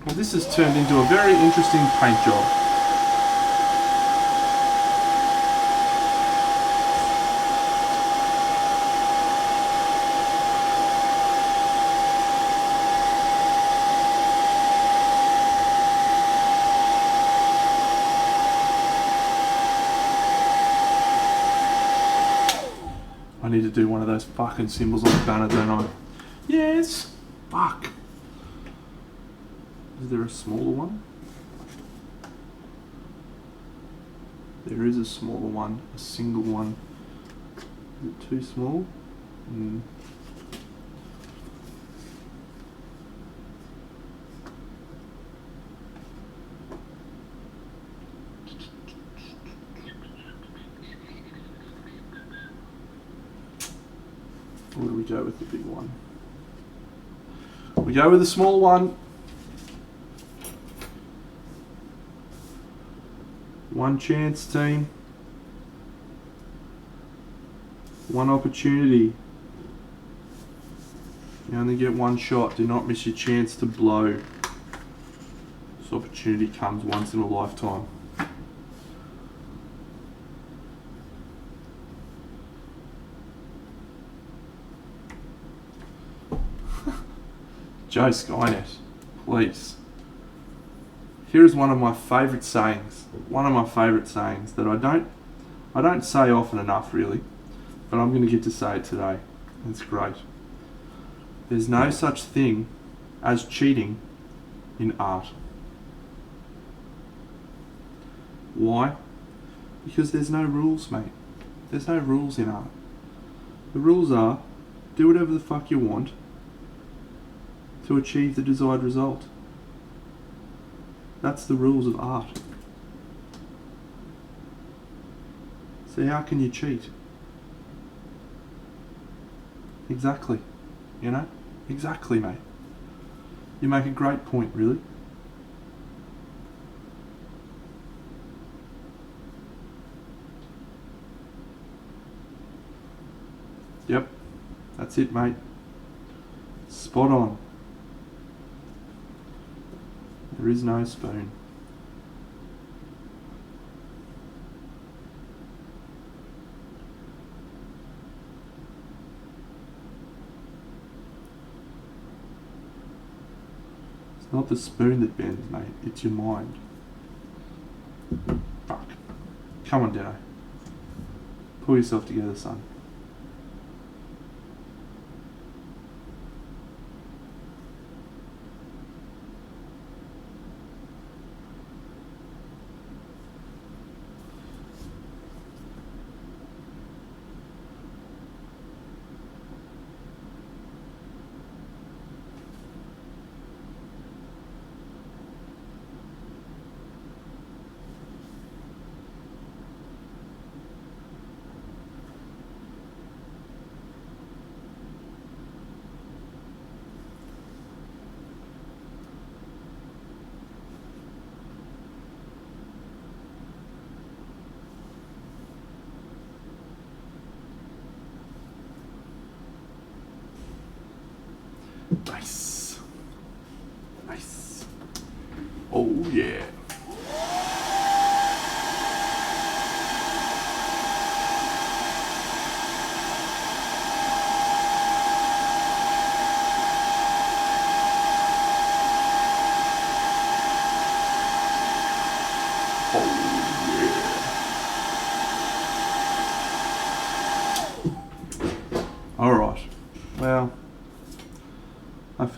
[SPEAKER 1] Well, this has turned into a very interesting paint job. I need to do one of those fucking symbols on the banner, don't I? Yes! Fuck! Is there a smaller one? There is a smaller one, a single one. Is it too small? Or do we go with the big one? We go with the small one. One chance, team. One opportunity. You only get one shot. Do not miss your chance to blow. This opportunity comes once in a lifetime. Joe Skynet, please. Here is one of my favourite sayings. One of my favourite sayings that I don't say often enough, really, but I'm going to get to say it today. It's great. There's no such thing as cheating in art. Why? Because there's no rules, mate. There's no rules in art. The rules are, do whatever the fuck you want to achieve the desired result. That's the rules of art. So how can you cheat? Exactly. You know? Exactly, mate. You make a great point, really. Yep. That's it, mate. Spot on. There is no spoon. It's not the spoon that bends, mate. It's your mind. Fuck. Come on, Deno. Pull yourself together, son. Nice. Nice. Oh yeah.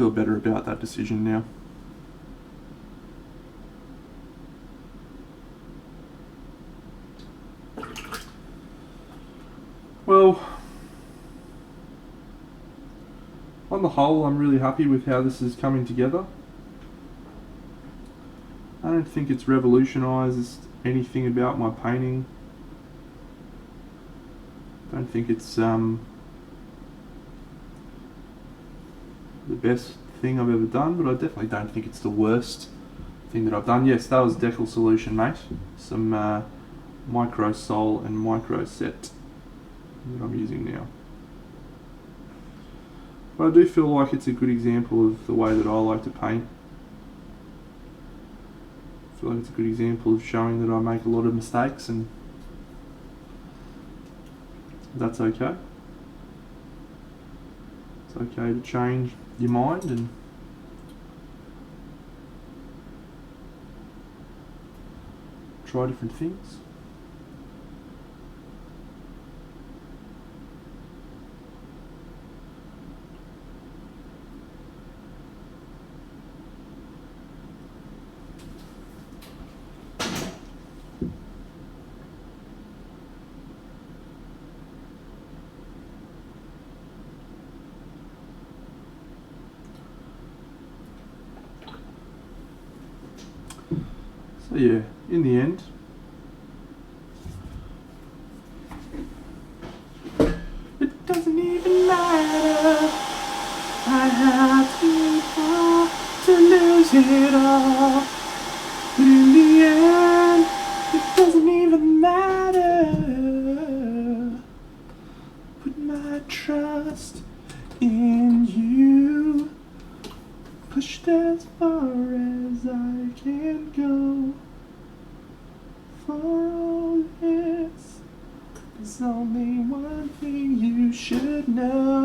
[SPEAKER 1] feel better about that decision now. Well, on the whole, I'm really happy with how this is coming together. I don't think it's revolutionised anything about my painting. I don't think it's the best thing I've ever done, but I definitely don't think it's the worst thing that I've done. Yes, that was Decal Solution, mate. Some micro sol and micro set that I'm using now. But I do feel like it's a good example of the way that I like to paint. I feel like it's a good example of showing that I make a lot of mistakes, and that's okay. It's okay to change your mind and try different things. So yeah, in the end, it doesn't even matter. I have too far to lose it all. But in the end, it doesn't even matter. Put my trust in you. Pushed as far as I can go. For all this, there's only one thing you should know.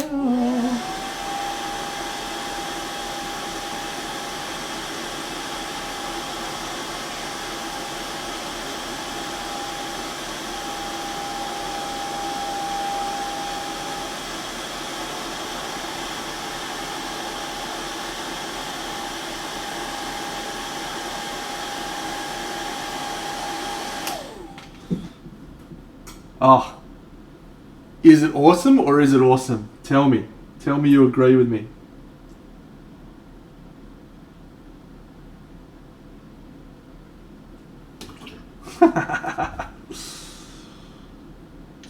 [SPEAKER 1] Oh, is it awesome or is it awesome? Tell me. Tell me you agree with me.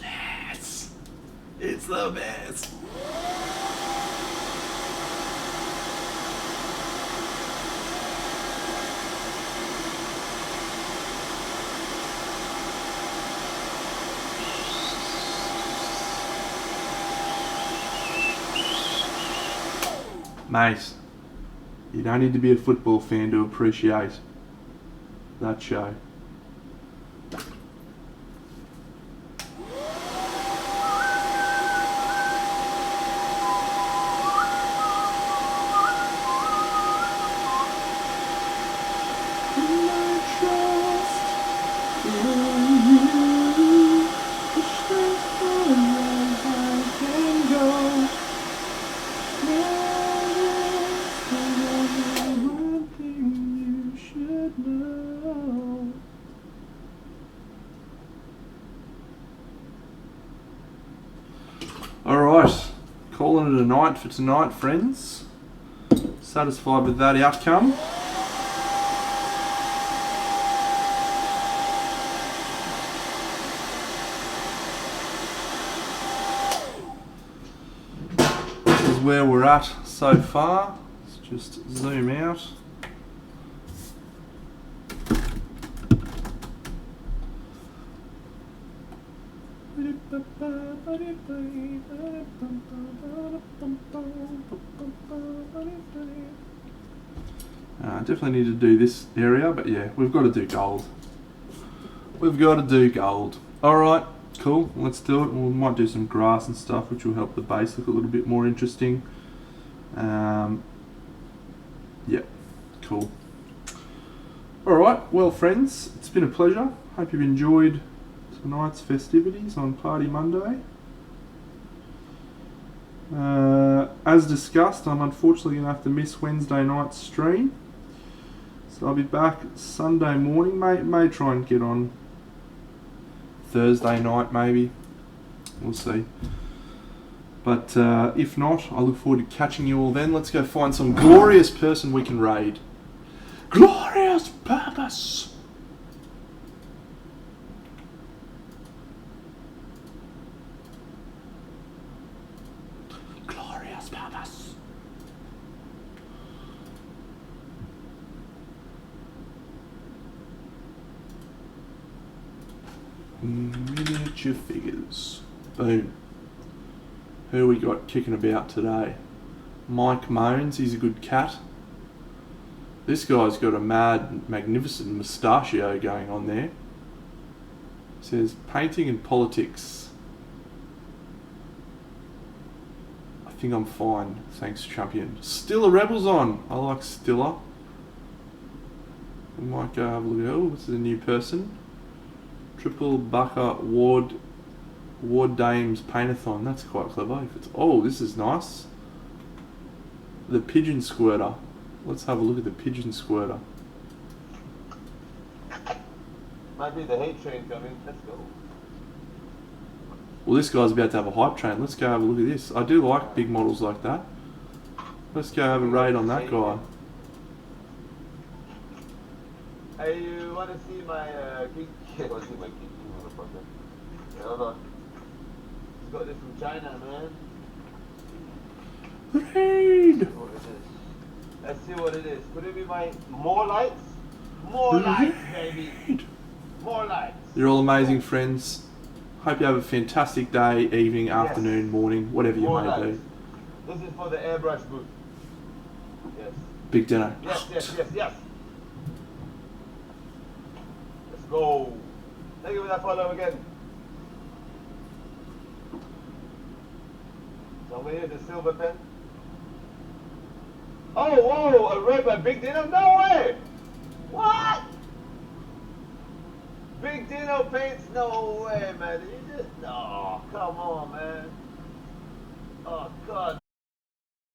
[SPEAKER 1] Yes! It's the best! Mate, you don't need to be a football fan to appreciate that show. Alright, calling it a night for tonight, friends. Satisfied with that outcome. This is where we're at so far. Let's just zoom out. Definitely need to do this area, but yeah, we've got to do gold. We've got to do gold. Alright, cool, let's do it. We might do some grass and stuff, which will help the base look a little bit more interesting. Yeah, cool. Alright, well friends, it's been a pleasure. Hope you've enjoyed tonight's festivities on Party Monday. as discussed, I'm unfortunately going to have to miss Wednesday night's stream. So I'll be back Sunday morning. May try and get on Thursday night, maybe. We'll see. But if not, I look forward to catching you all then. Let's go find some glorious person we can raid. Glorious purpose! Glorious purpose. Miniature figures. Boom. Who we got kicking about today? Mike Moans, he's a good cat. This guy's got a mad, magnificent mustachio going on there. Says, painting and politics. I think I'm fine, thanks champion. Stiller Rebels on. I like Stiller. We might go have a look at, oh, this is a new person. Triple Bucker Ward Dames Paintathon. That's quite clever. If it's, oh, this is nice. The Pigeon Squirter. Let's have a look at the Pigeon Squirter.
[SPEAKER 2] Might be the hate train coming. Let's go.
[SPEAKER 1] Well, this guy's about to have a hype train. Let's go have a look at this. I do like big models like that. Let's go have a raid on that guy.
[SPEAKER 2] Hey, you want to see my geek? Yeah, want to see my geek, motherfucker. Yeah, hold on. Just got this from China, man.
[SPEAKER 1] Raid!
[SPEAKER 2] Let's see what it is. Could it be my more lights? More lights, baby. More lights.
[SPEAKER 1] You're all amazing friends. Hope you have a fantastic day, evening, afternoon, morning, whatever you may do.
[SPEAKER 2] This is for the airbrush booth. Yes.
[SPEAKER 1] Big dinner.
[SPEAKER 2] Yes. Let's go. Thank you for that follow again. Somebody here, the silver pen. Oh, a red by Big Dino? No way! What? Big Dino paints? No way, man. Did you just... Oh, come on, man.